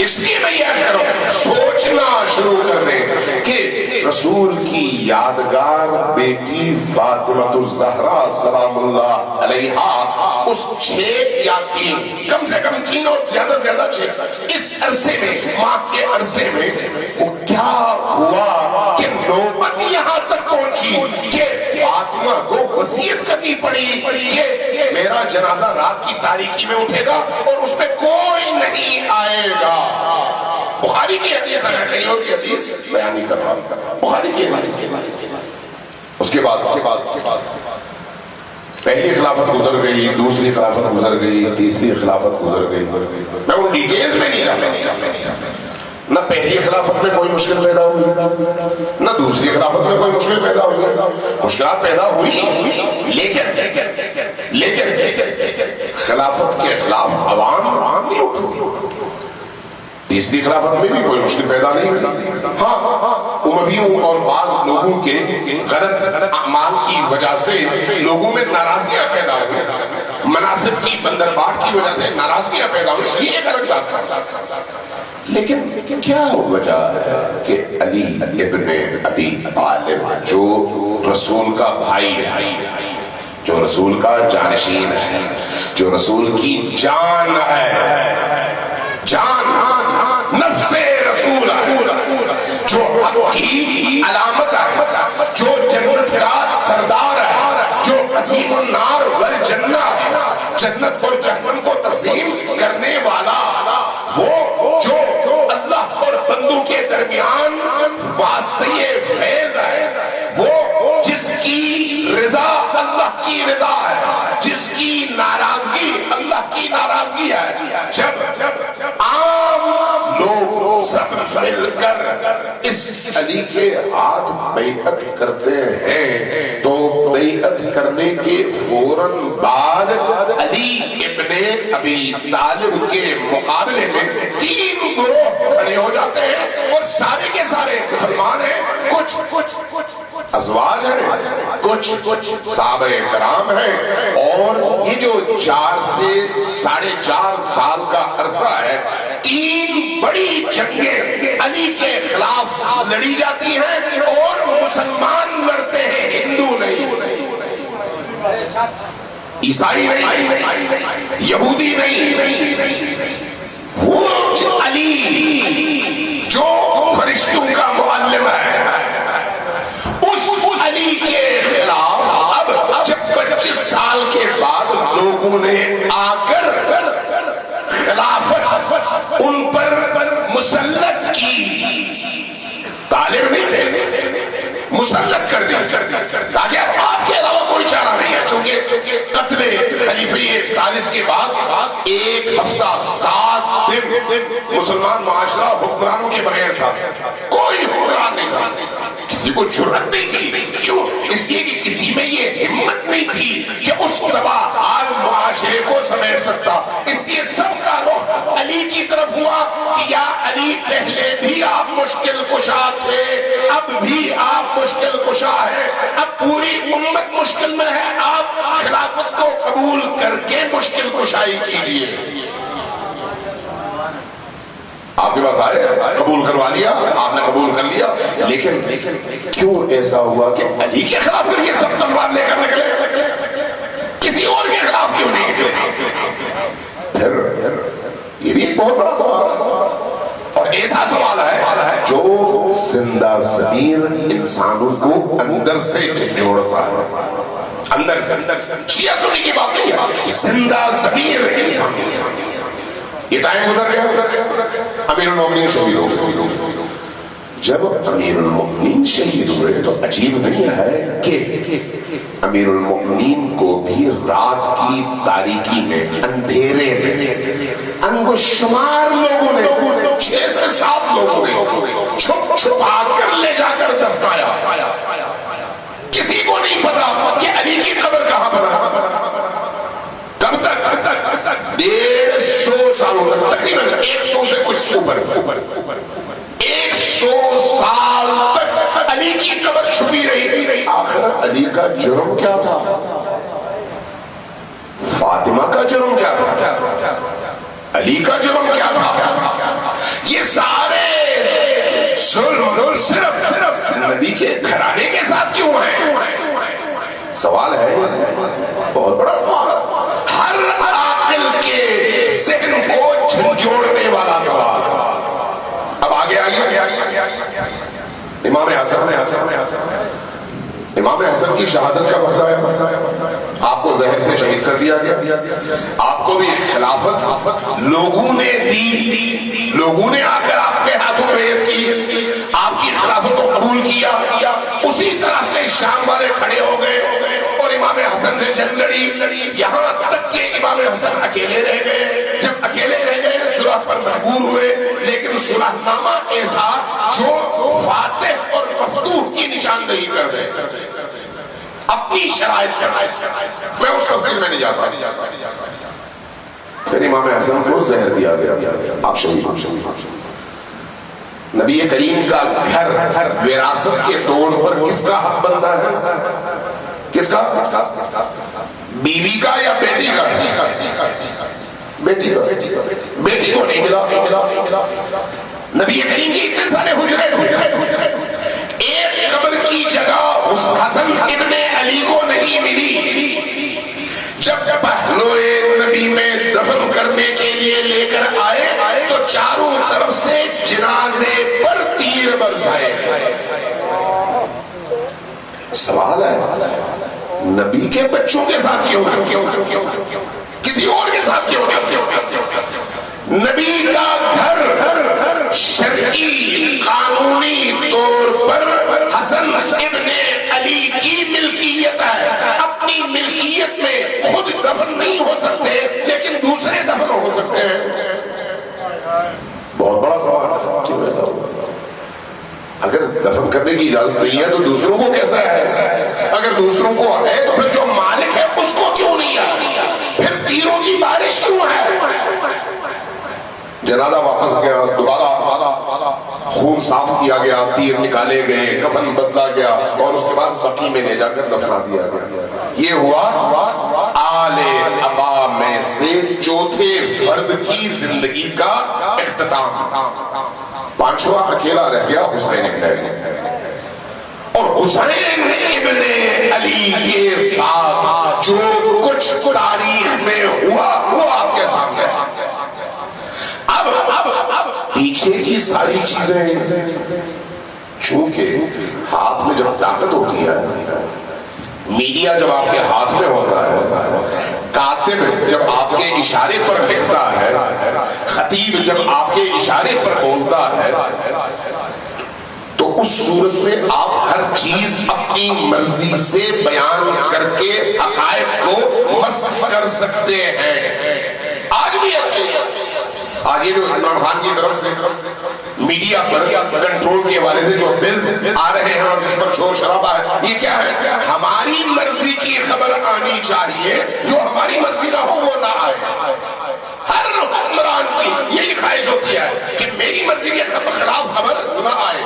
اس لیے میں یہ کروں سوچنا شروع کر دیں کہ رسول کی یادگار بیٹی فاطمہ الزہرا سلام اللہ علیہا اس 6 یا 3 کم سے کم 3 اور زیادہ سے زیادہ 6 اس عرصے میں, ماں کے عرصے میں وہ کیا ہوا کہ نوبت یہاں تک پہنچی کہ فاطمہ کو وصیت کرنی پڑی کہ میرا جنازہ رات کی تاریکی میں اٹھے گا اور اس میں کوئی نہیں آئے گا. بخاری کی حدیث ہے, کہیں اور کی حدیث بیان نہیں کر رہا, بخاری کی حدیث. اس کے بعد پہلی خلافت گزر گئی, دوسری خلافت گزر گئی, تیسری خلافت گزر گئی. میں ان ڈیٹیلز میں نہیں جاتا. نہ پہلی خلافت میں کوئی مشکل پیدا ہوئی, نہ دوسری خلافت میں کوئی مشکل پیدا ہوئی. مشکلات پیدا ہوئی لیکن خلافت کے خلاف عوام نہیں اٹھی. تیسری خلافت میں بھی کوئی مشکل پیدا نہیں ہوئی. ہاں, امویوں اور بعض لوگوں کے غلط اعمال کی وجہ سے لوگوں میں ناراضگیاں پیدا ہوئی, مناصب کی بندرباٹ کی وجہ سے ناراضگیاں پیدا ہوئی. یہ ایک الگ بات ہے. لیکن کیا وجہ ہے کہ علی ابن ابی طالب جو رسول کا بھائی ہے, جو رسول کا جانشین ہے, جو رسول کی جان ہے, جان نفس رسول ہے, جو حق کی علامت ہے, جو جنت کا سردار ہے, جو عظیم النار والجنہ ہے, جنت اور جہنم کو تقسیم کرنے والا, وہ جو اللہ اور بندوں کے درمیان واسطے فیض ہے, وہ جس کی رضا اللہ کی رضا ہے, جس کی ناراضگی اللہ کی ناراضگی ہے. جب عام لوگ سب مل کر اس علی کے ہاتھ بیعت کرتے ہیں تو بیعت کرنے کے فوراً بعد علی ابن ابی طالب کے مقابلے میں 3 گروہ کھڑے ہو جاتے ہیں اور سارے کے سارے مسلمان ہیں. کچھ ازواج ہیں, کچھ صحابہ کرام ہیں, اور یہ جو 4 سے 4.5 سال کا عرصہ ہے 3 بڑی جنگیں علی کے خلاف لڑی جاتی ہیں اور مسلمان لڑتے ہیں, ہندو نہیں, عیسائی نہیں, یہودی نہیں. وہ علی جو فرشتوں کا معلم ہے اس علی کے خلاف اب جب 25 سال کے بعد لوگوں نے آ کر خلافت ان پر مسلط کی, طالب نہیں تھے, مسلط کر دیا تاکہ اب آپ کے علاوہ کوئی چارہ نہیں ہے. چونکہ قتل خلیفہ ثالث کے بعد 1 ہفتہ 7 دن مسلمان معاشرہ حکمرانوں کے بغیر تھا, کوئی حکمران نہیں تھا, کسی کو جرأت نہیں تھی. کیوں؟ اس لیے کہ کسی میں یہ ہمت نہیں تھی کہ اس تباہ حال معاشرے کو سمیٹ سکتا. اس لیے سب کا رخ علی کی طرف ہوا کہ یا علی پہلے بھی آپ مشکل کشا تھے, اب بھی آپ مشکل کشا ہے, اب پوری امت مشکل میں ہے, آپ خلافت کو قبول کر کے مشکل کشائی کیجئے. آپ کے پاس آئے, قبول کروا لیا, آپ نے قبول کر لیا, لیکن کیوں ایسا ہوا کہ علی کے خلاف یہ سب تلوار لے کر نکلے؟ کسی اور کے خلاف کیوں نہیں نکلے؟ پھر یہ بھی ایک بہت بڑا سوال ہے، اور ایسا سوال ہے جو زندہ ضمیر انسانوں کو اندر سے جوڑتا ہے، اندر سے۔ شیعہ سنی کی بات نہیں ہے، زندہ ضمیر انسان۔ یہ ٹائم گزر گیا، امیر المومنین شہید ہو۔ جب امیر المومنین شہید ہوئے تو عجیب نہیں ہے کہ امیر المومنین کو بھی رات کی تاریکی میں، اندھیرے میں، انگشت شمار لوگوں نے، 6 سے 7 لوگوں نے چھپ چھپا کر لے جا کر دفنایا۔ کسی کو نہیں پتا کہ علی کی قبر کہاں پر۔ کب تک؟ 150 سالوں تک، تقریباً 100 سے کچھ اوپر 100 سال تک علی کی قبر چھپی رہی۔ آخر علی کا جرم کیا تھا؟ فاطمہ کا جرم کیا تھا؟ علی کا جرم کیا تھا؟ یہ سارے ظلم صرف نبی کے گھرانے کے ساتھ کیوں ہیں؟ سوال ہے، بہت بڑا سوال ہے، ہر عاقل کے ذہن کو جھنجھوڑنے والا سوال۔ اب آگے امام حسن کی شہادت کا وقت ہے، آپ کو زہر سے شہید کر دیا گیا، آپ کو بھی خلافت لوگوں نے دی، لوگوں نے آ کر آپ کے ہاتھوں بیعت کی، آپ کی خلافت کو قبول کیا۔ اسی طرح سے شام والے کھڑے ہو گئے اور امام حسن سے جنگ لڑی، یہاں تک کہ امام حسن اکیلے رہ گئے۔ جب اکیلے رہ گئے صلح پر مجبور ہوئے، لیکن صلح نامہ ایسا جو فاتح اور مفتوح کی نشاندہی کر دے، اپنی شرائط میں اس تفصیل میں نہیں جاتا۔ پھر امام حسن کو زہر دیا گیا، آپ شہید۔ نبی کریم کا گھر وراثت کے طور پر کس کا حق بنتا ہے؟ کس کا؟ بیوی کا یا بیٹی کا؟ بیٹی کا۔ بیٹی کو نہیں ملا۔ نبی کریم کے اتنے سارے حجرے، ایک قبر کی جگہ اس حسن ابن علی کو نہیں ملی۔ جب پہلوئے نبی میں دفن کرنے کے لیے لے کر آئے تو چاروں طرف سے جنازے پر تیر برسائے۔ سوال ہے، نبی کے بچوں کے ساتھ کیوں؟ کسی اور کے ساتھ کیوں؟ نبی کا گھر شرعی قانونی طور پر حسن ابن علی کی ملکیت ہے، اپنی ملکیت میں خود دفن نہیں ہو سکتے لیکن دوسرے دفن ہو سکتے ہیں۔ بہت بڑا سوال کیوں ایسا ہوا؟ اگر دفن کرنے کی اجازت نہیں ہے تو دوسروں کو کیسا ہے؟ اگر دوسروں کو ہے تو پھر جو مالک ہے اس کو کیوں نہیں ہے؟ پھر تیروں کی بارش کیوں ہے؟ جنازہ واپس گیا، دوبارہ خون صاف کیا گیا، تیر نکالے گئے، کفن بدلا گیا اور اس کے بعد بقیع میں لے جا کر دفنا دیا گیا۔ یہ ہوا آل ابا میں سے چوتھے فرد کی زندگی کا اختتام۔ 5واں اکیلا رہ گیا حسین ابن علی، اور حسین ابن علی کے ساتھ جو کچھ تاریخ میں ہوا وہ آپ کے سامنے ہے۔ اب پیچھے کی ساری چیزیں چونکہ ہاتھ میں جب طاقت ہوتی ہے، میڈیا جب آپ کے ہاتھ میں ہوتا ہے، کاتب جب آپ کے اشارے پر لکھتا ہے، خطیب جب آپ کے اشارے پر بولتا ہے، تو اس صورت میں آپ ہر چیز اپنی مرضی سے بیان کر کے حقائق کو مسخ کر سکتے ہیں۔ آج بھی آگے جو عمران خان کی طرف سے میڈیا پر کنٹرول کے حوالے سے جو بلز آ رہے ہیں اور جس پر شور شرابہ ہے، یہ کیا ہے؟ ہماری مرضی کی خبر آنی چاہیے، جو ہماری مرضی نہ ہو وہ نہ آئے۔ ہر حکمران کی یہی خواہش ہوتی ہے کہ میری مرضی کے خلاف خبر نہ آئے،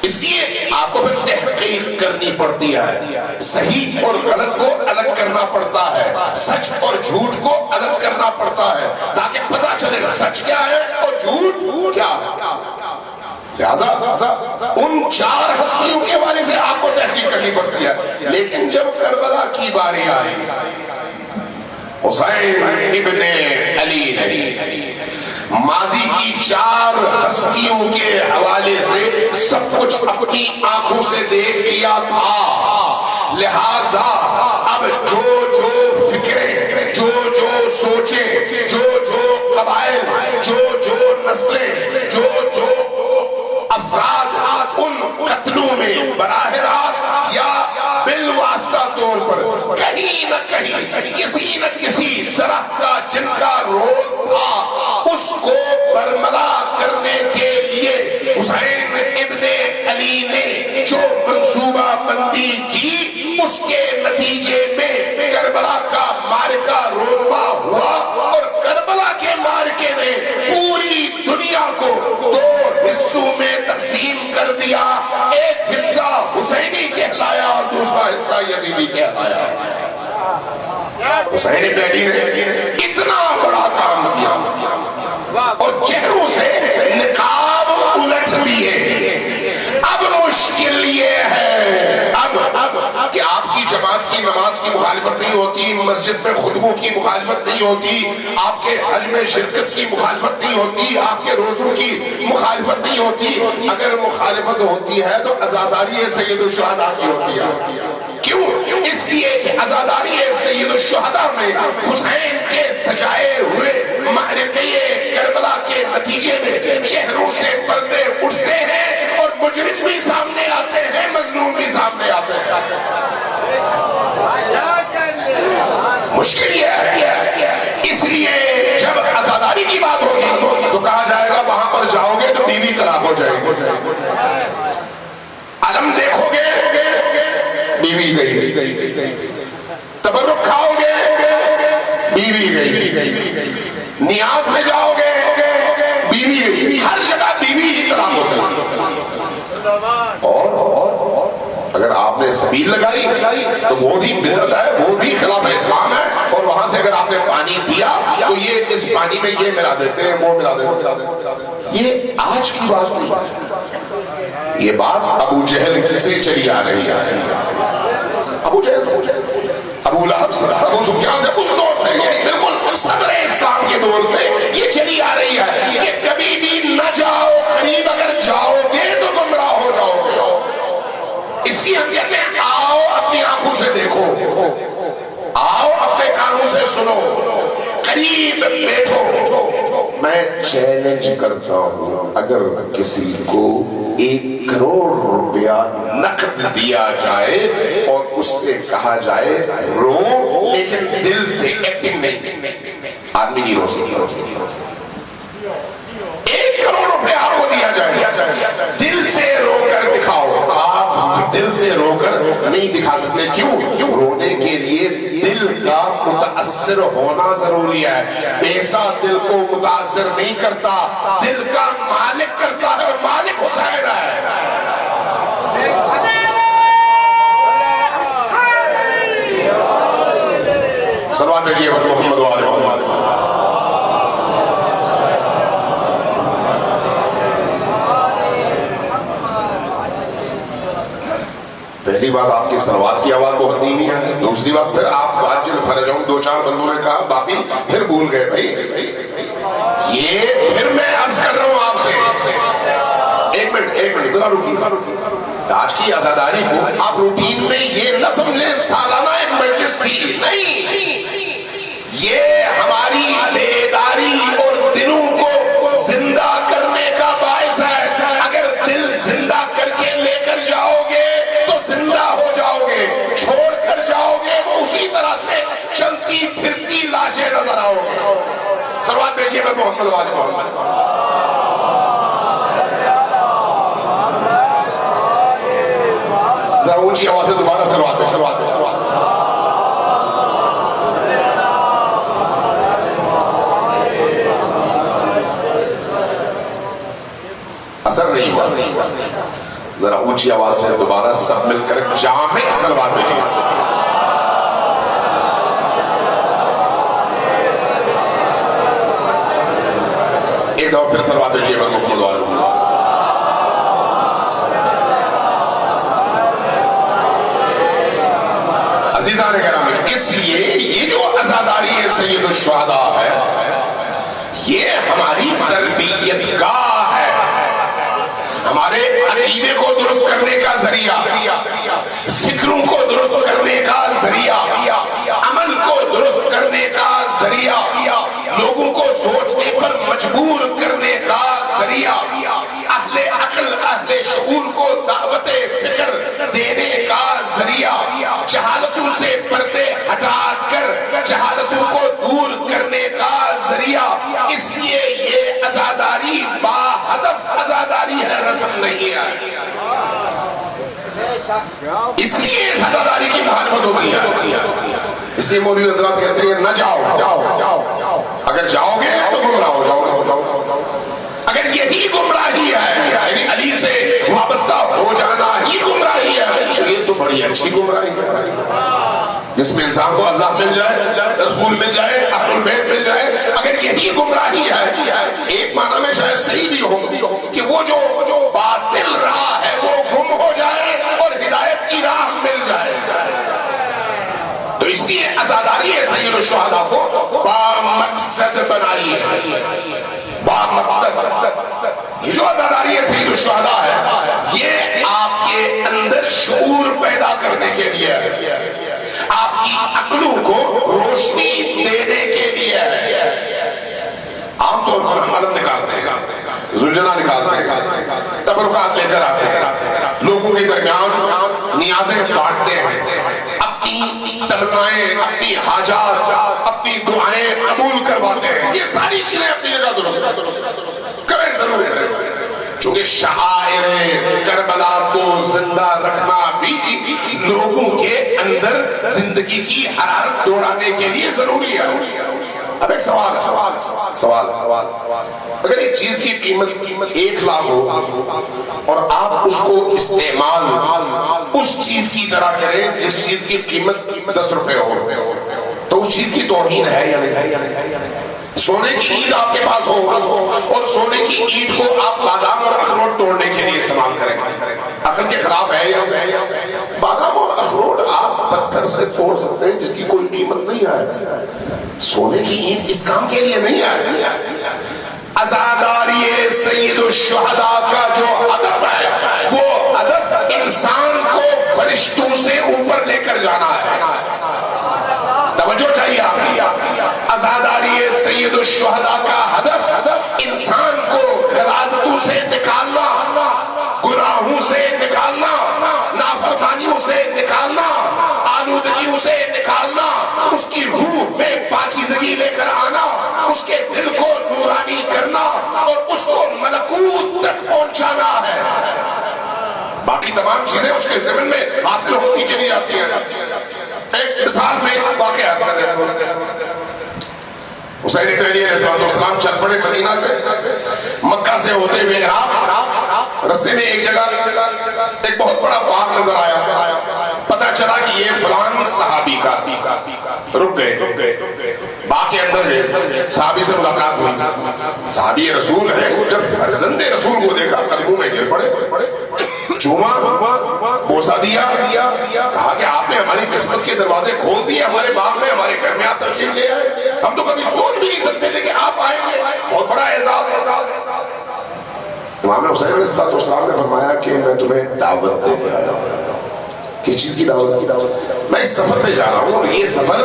اس لیے آپ کو پھر تحقیق کرنی پڑتی ہے، صحیح اور غلط کو الگ کرنا پڑتا ہے، سچ اور جھوٹ کو الگ کرنا پڑتا ہے، تاکہ پتہ چلے سچ کیا ہے اور جھوٹ کیا ہے۔ لہذا ان 4 ہستیوں کے حوالے سے آپ کو تحقیق کرنی پڑتی ہے. لیکن جب کربلا کی باری آئی حسین ابن علی نے ماضی کی 4 ہستیوں کے حوالے سے سب کچھ اپنی آنکھوں سے دیکھ لیا تھا. لہذا اب جو فکریں، جو سوچیں، جو قبائل، جو نسلیں، جو افراد ان قتلوں میں براہ راست یا بالواسطہ طور پر کہیں نہ کہیں کسی نہ کسی طرح کا جن کا رول تھا، اس کو برملا کرنے کے لیے حسین ابن علی نے جو منصوبہ بندی کی، اس کے نتیجے میں کربلا کا معرکہ رونما ہوا. اور کربلا کے معرکے نے پوری دنیا کو 2 حصوں میں تقسیم کر دیا. ایک حصہ حسینی کہلایا اور دوسرا حصہ یزیدی کہلایا. حسین ابن علی نے اتنا بڑا کام کیا اور چہروں سے نقاب الٹ دیے. اب مشکل یہ ہے کہ آپ کی جماعت کی نماز کی مخالفت نہیں ہوتی، مسجد میں خطبوں کی مخالفت نہیں ہوتی، آپ کے حج میں شرکت کی مخالفت نہیں ہوتی، آپ کے روزوں کی مخالفت نہیں ہوتی. اگر مخالفت ہوتی ہے تو عزاداری سید الشہداء کی ہوتی ہے. کیوں؟ اس لیے کہ عزاداری سید الشہداء میں حسین کے سجائے ہوئے معرکہ کربلا کے نتیجے میں چہروں سے پردے اٹھتے ہیں اور مجرم بھی سامنے آتے ہیں، مظلوم بھی سامنے آتے ہیں. مشکل یہ ہے. اس لیے جب عزاداری کی بات ہوگی تو کہا جائے گا وہاں پر جاؤ گے تو بیوی طلاق ہو جائے گی. علم دیکھو گے بیوی گئی، تبرک کھاؤ گے بیوی گئی، نیاز میں جاؤ گے بیوی گئی. ہر جگہ بیوی ہی طلاق ہوتے ہیں. اور اگر آپ نے سبیل لگائی تو وہ بھی بدعت ہے، وہ بھی خلاف اسلام ہے. اور وہاں سے اگر آپ نے پانی پیا تو یہ اس پانی میں یہ ملا دیتے ہیں، وہ ملا دیتے ہیں. یہ آج کی بات نہیں، یہ بات ابو جہل سے چلی آ رہی ہے. ابو جہل سے، ابو لہب سے، ابو سفیان سے، اس دور سے، یعنی بالکل صدر اسلام کے دور سے یہ چلی آ رہی ہے کہ کبھی بھی نہ جاؤ قریب، اگر جاؤ گے تو گمراہ ہو جاؤ گے. اس کی ہم کہتے ہیں آؤ اپنی آنکھوں سے دیکھو، آؤ اپنے کانوں سے سنو، قریب بیٹھو. میں چیلنج کرتا ہوں اگر کسی کو 1 کروڑ روپیہ نقد دیا جائے اور اس سے کہا جائے رو لیکن دل سے ایکٹنگ نہیں، آدمی نہیں رو سکتا. 1 کروڑ روپیہ آپ کو دیا جائے، دل سے رو کر دکھاؤ. آپ دل سے رو کر نہیں دکھا سکتے. کیوں؟ رونے کے لیے دل کا متاثر ہونا ضروری ہے. پیسہ دل کو متاثر نہیں کرتا، دل کا مالک کرتا ہے، اور مالک حسین ہے. صلوات بھیجیے محمد و آل محمد. پہلی بات آپ کی صلوات کی آواز بہت دھیمی ہے. دوسری بات پھر آپ واجل فرجوں 2-4 بندوں نے کہا، باقی پھر بھول گئے. بھائی یہ پھر میں عرض کر رہا ہوں آپ سے، ایک منٹ ذرا رکیے. آج کی عزاداری کو آپ روٹین میں یہ نہ سمجھیں سالانہ ایک مجلس تھی، نہیں. یہ ہماری بیداری اور دلوں کو زندہ کرنے کا باعث ہے. اگر دل زندہ کر کے لے کر جاؤ گے تو زندہ ہو جاؤ گے، چھوڑ کر جاؤ گے تو اسی طرح سے چلتی پھرتی لاشیں نظر آؤ گے. صلوات بھیجیے محمد و آل محمد. ذرا اونچی آواز سے دوبارہ صلوات پہ صلوات. اثر نہیں ہوا. ذرا اونچی آواز سے دوبارہ سب مل کر جامع صلوات بھیجیے. ایک دفعہ پھر صلوات بھیجیے محمد و آل محمد. سید الشہداء ہے، یہ ہماری تربیت گاہ ہے، ہمارے عقیدے کو درست کرنے کا ذریعہ، فکروں کو درست کرنے کا ذریعہ، عمل کو درست کرنے کا ذریعہ، لوگوں کو سوچنے پر مجبور کرنے کا ذریعہ، اہل عقل اہل شعور کو دعوت فکر دینے کا ذریعہ، جہالتوں سے پردے ہٹا کر جہالتوں کو دور کرنے کا ذریعہ۔ اس لیے یہ عزاداری با ہدف عزاداری ہے، رسم نہیں ہے، اس لیے اس عزاداری کی مخالفت ہوتی ہے۔ اس لیے مولوی حضرات کہتے ہیں نہ جاؤ، اگر جاؤ گے تو گمراہ ہو جاؤ، اگر یہی گمراہی ہے، یعنی علی سے وابستہ ہو جانا ہی گمراہی ہے، یہ تو بڑی اچھی گمراہی ہے، جس میں انسان کو اللہ مل جائے، رسول مل جائے، اہل البیت مل جائے۔ اگر یہی گمراہی ہے، ایک معنی میں شاید صحیح بھی ہو کہ وہ جو باطل راہ ہے وہ گم ہو جائے اور ہدایت کی راہ مل جائے، تو اس لیے عزاداری سید الشہداء کو بامقصد بنائیے، بامقصد۔ یہ جو عزاداری سید الشہداء ہے، یہ آپ کے اندر شعور پیدا کرنے کے لیے ہے، آپ کی عقلوں کو روشنی دینے کے لیے ہے۔ عام طور پر ہم علم نکالتے ہیں، زلجنا نکالتے ہیں، تبرکات لے کر آتے ہیں، لوگوں کے درمیان نیازیں بانٹتے ہیں، اپنی تمنائیں، اپنی حاجات، اپنی دعائیں قبول کرواتے ہیں، یہ ساری چیزیں اپنی جگہ درست کریں، ضرور کریں، چونکہ شعائر کربلا کو زندہ رکھنا بھی لوگوں کے اندر زندگی کی حرارت دوڑانے کے لیے ضروری ہے۔ اب ایک سوال، اگر ایک چیز کی قیمت 1 لاکھ ہو اور آپ اس کو استعمال اس چیز کی طرح کریں جس چیز کی قیمت 10 روپے ہو، تو اس چیز کی توہین ہے یا نہیں؟ سونے کی اینٹ آپ کے پاس ہو اور سونے کی اینٹ کو آپ بادام اور اخروٹ توڑنے کے لیے استعمال کریں، عقل کے خلاف ہے یا نہیں؟ بادام اور اخروٹ آپ پتھر سے توڑ سکتے ہیں جس کی کوئی قیمت نہیں ہے، سونے کی اینٹ اس کام کے لیے نہیں ہے۔ عزاداری سید الشہداء کا جو ادب ہے وہ ادب انسان کو فرشتوں سے اوپر لے کر جانا ہے، توجہ چاہیے آپ کی۔ عزاداری سید الشہداء کا ہدف انسان کو غلاظتوں سے نکالنا، گناہوں سے نکالنا، نافرمانیوں سے نکالنا، آلودگیوں سے نکالنا، اس کی روح میں پاکیزگی لے کر آنا، اس کے دل کو نورانی کرنا اور اس کو ملکوت تک پہنچانا ہے۔ باقی تمام چیزیں اس کے ذمن میں حاصل ہوتی چلی جاتی ہیں۔ ایک مثال میں واقعہ کر دیتا ہوں۔ حسین ابن علی علیہ السلام چل پڑے مدینہ سے، مکہ سے ہوتے ہوئے عراق، رستے میں ایک جگہ ایک بہت بڑا باغ نظر آیا، پتہ چلا کہ یہ فلان صحابی کا، رک گئے، باغ کے اندر گئے، صحابی سے ملاقات ہوئی، صحابی رسول ہے، جب فرزند رسول کو دیکھا قدموں میں گر پڑے، چوما، بوسہ دیا، کہا کہ آپ نے ہماری قسمت کے دروازے کھول دیے، ہمارے باغ میں، ہمارے گھر میں آپ تشریف لے آئے، ہم تو کبھی سوچ بھی نہیں سکتے تھے کہ آپ آئیں گے، بہت بڑا اعزاز ہے۔ امام حسین علیہ السلام نے فرمایا کہ میں تمہیں دعوت دینے آیا ہوں۔ کس چیز کی دعوت؟ میں اس سفر پہ جا رہا ہوں، اور یہ سفر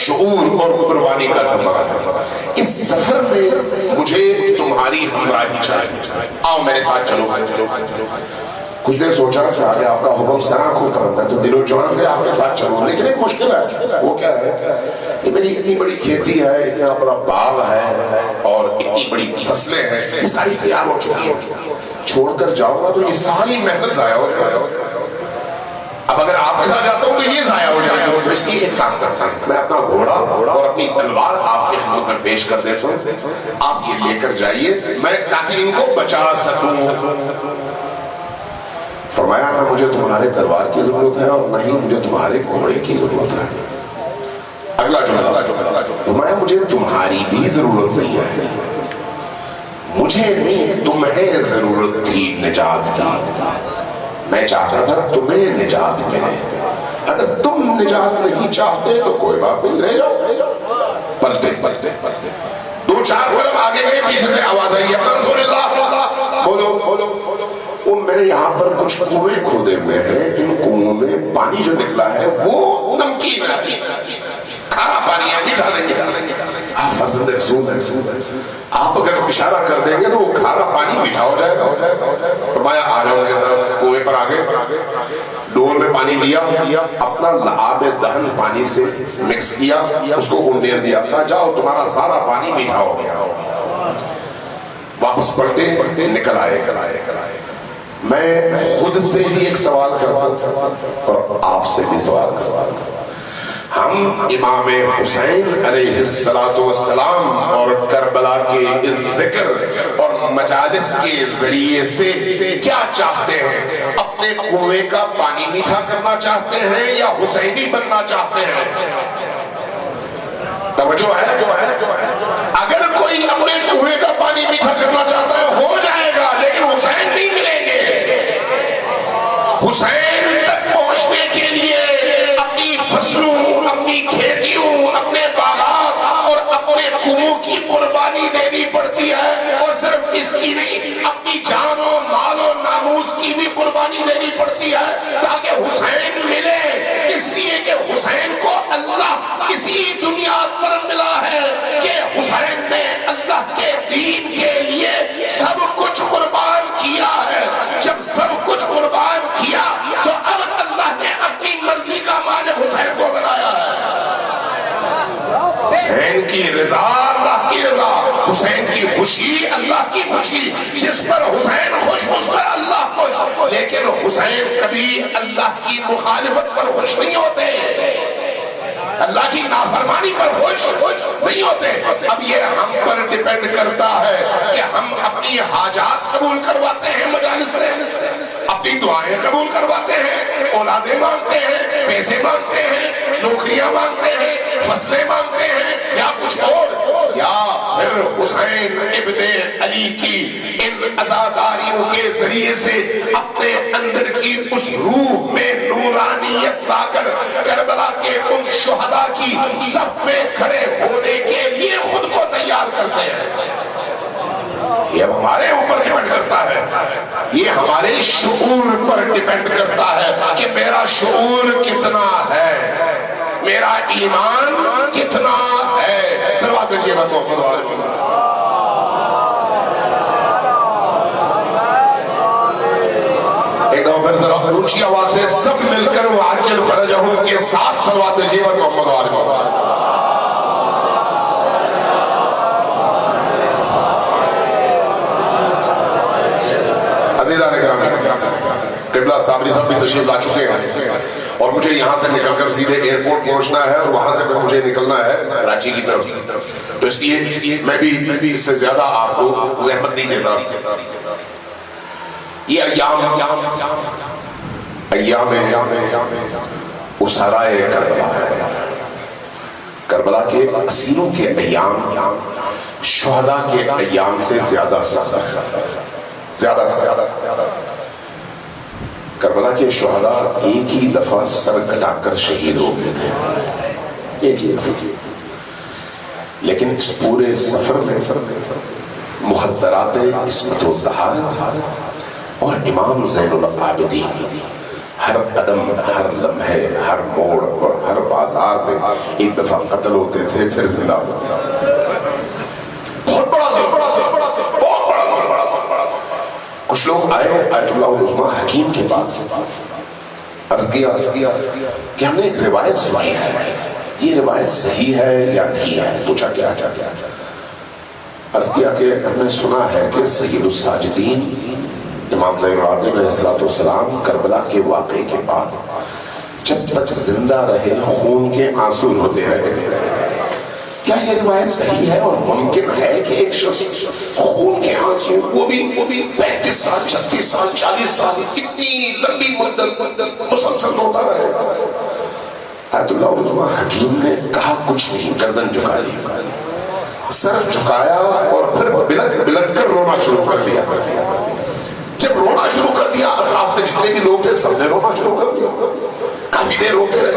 شعور اور قربانی کا سفر ہے، اس سفر میں مجھے تمہاری ہمراہی چاہیے، آؤ میرے ساتھ چلو۔ کچھ دیر سوچا کہ آگے آپ کا حکم سنا کھو کرتا ہے تو دل و جان سے آپ کے ساتھ چلو، لیکن ایک مشکل ہے، وہ کیا ہے کہ میری اتنی بڑی کھیتی ہے، اتنا بڑا باغ ہے اور اتنی بڑی فصلیں ہیں، یہ ساری تیار ہو چکی ہیں، چھوڑ کر جاؤں گا تو یہ ساری محنت ضائع ہو جائے گا۔ اب اگر آپ کے ساتھ جاتا ہوں تو یہ ضائع ہو جائے گا، تو اس لیے ایک کام کرتا ہوں، میں اپنا گھوڑا اور اپنی تلوار آپ کی خدمت میں پیش کر دیتا ہوں، آپ یہ لے کر جائیے، میں تاکہ ان کو بچا سکوں۔ فرمایا نہ مجھے تمہارے تلوار کی ضرورت ہے اور نہ ہی مجھے تمہارے گھوڑے کی ضرورت ہے۔ اگلا جملہ، فرمایا مجھے تمہاری بھی ضرورت نہیں ہے، مجھے نہیں تمہیں ضرورت تھی نجات کی، میں چاہتا تھا تمہیں نجات ملے، اگر تم نجات نہیں چاہتے تو کوئی بات نہیں، رہ جاؤ، پلٹے پلٹے دو چار قدم آگے گئے، پیچھے سے آواز آئی اپنا رسول اللہ بولو میں نے یہاں پر کچھ کنویں کھودے ہوئے ہیں، ان کنووں میں پانی جو نکلا ہے وہ نمکین ہے، کھارا پانی ہے، میٹھا نہیں ہے۔ آپ فضل رسول ہے، آپ اگر اشارہ کر دیں گے تو وہ کھارا پانی میٹھا ہو جائے گا۔ فرمایا آ جاؤ کنویں پر آگے، ڈول میں پانی لیا، اپنا لعاب دہن پانی سے مکس کیا، اس کو گنڈیا دیا، کہا جاؤ تمہارا سارا پانی میٹھا ہو گیا۔ واپس پلٹے نکل آئے۔ میں خود سے بھی ایک سوال کرتا ہوں اور آپ سے بھی سوال کرتا ہوں، ہم امام حسین علیہ السلام اور کربلا کے اس ذکر اور مجالس کے ذریعے سے کیا چاہتے ہیں؟ اپنے کنویں کا پانی میٹھا کرنا چاہتے ہیں یا حسینی بننا چاہتے ہیں؟ توجہ ہے؟ اگر کوئی اپنے کنویں کا پانی میٹھا کرنا چاہتا ہے ہو جائے گا، لیکن حسین نہیں ملیں گے۔ حسین تک پہنچنے کے لیے اپنی فصلوں، اپنی کھیتیوں، اپنے باغات اور اپنے کنووں کی قربانی دینی پڑتی ہے، اور صرف اس کی نہیں، اپنی جان و مال و ناموس کی بھی قربانی دینی پڑتی ہے تاکہ حسین ملے۔ اس لیے کہ حسین کو اللہ اسی دنیا پر ملا ہے کہ حسین نے اللہ کے دین کے لیے سب کچھ قربان کیا ہے۔ جب سب کچھ قربان کیا تو اب اللہ نے اپنی مرضی کا مالک حسین کو بنایا ہے۔ حسین کی رضا اللہ کی رضا، حسین کی خوشی اللہ کی خوشی، جس پر حسین خوش اس پر اللہ خوش۔ لیکن حسین کبھی اللہ کی مخالفت پر خوش نہیں ہوتے، اللہ کی نافرمانی پر خوش نہیں ہوتے۔ اب یہ ہم پر ڈیپینڈ کرتا ہے کہ ہم اپنی حاجات قبول کرواتے ہیں مجالس سے، اپنی دعائیں قبول کرواتے ہیں، اولادیں مانگتے ہیں، پیسے مانگتے ہیں، نوکریاں مانگتے ہیں، فصلیں مانگتے ہیں، یا کچھ اور، یا پھر حسین ابن علی کی ان عزاداریوں کے ذریعے سے اپنے اندر کی اس روح میں نورانیت لا کر کربلا کے ان شہداء کی صف میں کھڑے ہونے کے لیے خود کو تیار کرتے ہیں۔ یہ ہمارے اوپر ڈیپینڈ کرتا ہے، یہ ہمارے شعور پر ڈیپینڈ کرتا ہے کہ میرا شعور کتنا ہے، میرا ایمان کتنا ہے۔ صلوات بھیجیے محمد وآلہ۔ ایک دفعہ پھر ذرا اونچی آواز سے سب مل کر وعجل فرجہم کے ساتھ صلوات بھیجیے محمد وآلہ۔ قبلہ صابری صاحب بھی تشریف لا چکے ہیں اور مجھے یہاں سے نکل کر سیدھے ایئرپورٹ پہنچنا ہے اور وہاں سے پھر مجھے نکلنا ہے کراچی کی طرف، تو اس لیے میں بھی اس سے زیادہ آپ کو زحمت نہیں دیتا۔ یہ ایام اسرائے کربلا ہے، کربلا کے اسیروں کے ایام شہداء کے ایام سے زیادہ سخت، زیادہ کربلا کے شہداء ایک ہی دفعہ سر کٹا کر شہید ہو گئے تھے، ایک ہی دفعہ، لیکن اس پورے سفر میں مخدرات عصمت و طہارت اور امام زین العابدین ہر قدم، ہر لمحے، ہر موڑ اور ہر بازار میں ایک دفعہ قتل ہوتے تھے پھر زندہ ہوتے تھے۔ بہت بڑا کچھ لوگ آئے آیت اللہ العظمیٰ حکیم کے پاس، عرض کیا کہ ہم نے ایک روایت سنی ہے، یہ روایت صحیح ہے یا نہیں ہے؟ پوچھا کیا عرض کیا کہ ہم نے سنا ہے کہ سید الساجدین امام زین العابدین علیہ السلام کربلا کے واقعے کے بعد جب تک زندہ رہے خون کے آنسو روتے رہے۔ کیا یہ روایت صحیح ہے اور ممکن ہے کہ ایک شخص خون کے آنسو، وہ بھی 35 سال 36 سال 40 سال اتنی لمبی مدت مسلسل روتا رہے؟ آیت اللہ العظمیٰ حکیم نے کہا کچھ نہیں، گردن جھکا لی، سر جھکایا اور پھر بلک کر رونا شروع کر دیا۔ جب رونا شروع کر دیا اطراف میں جتنے بھی لوگ تھے سب نے رونا شروع کر دیا، کافی دیر روتے رہے۔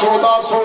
1400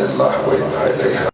للہ و انا الیہ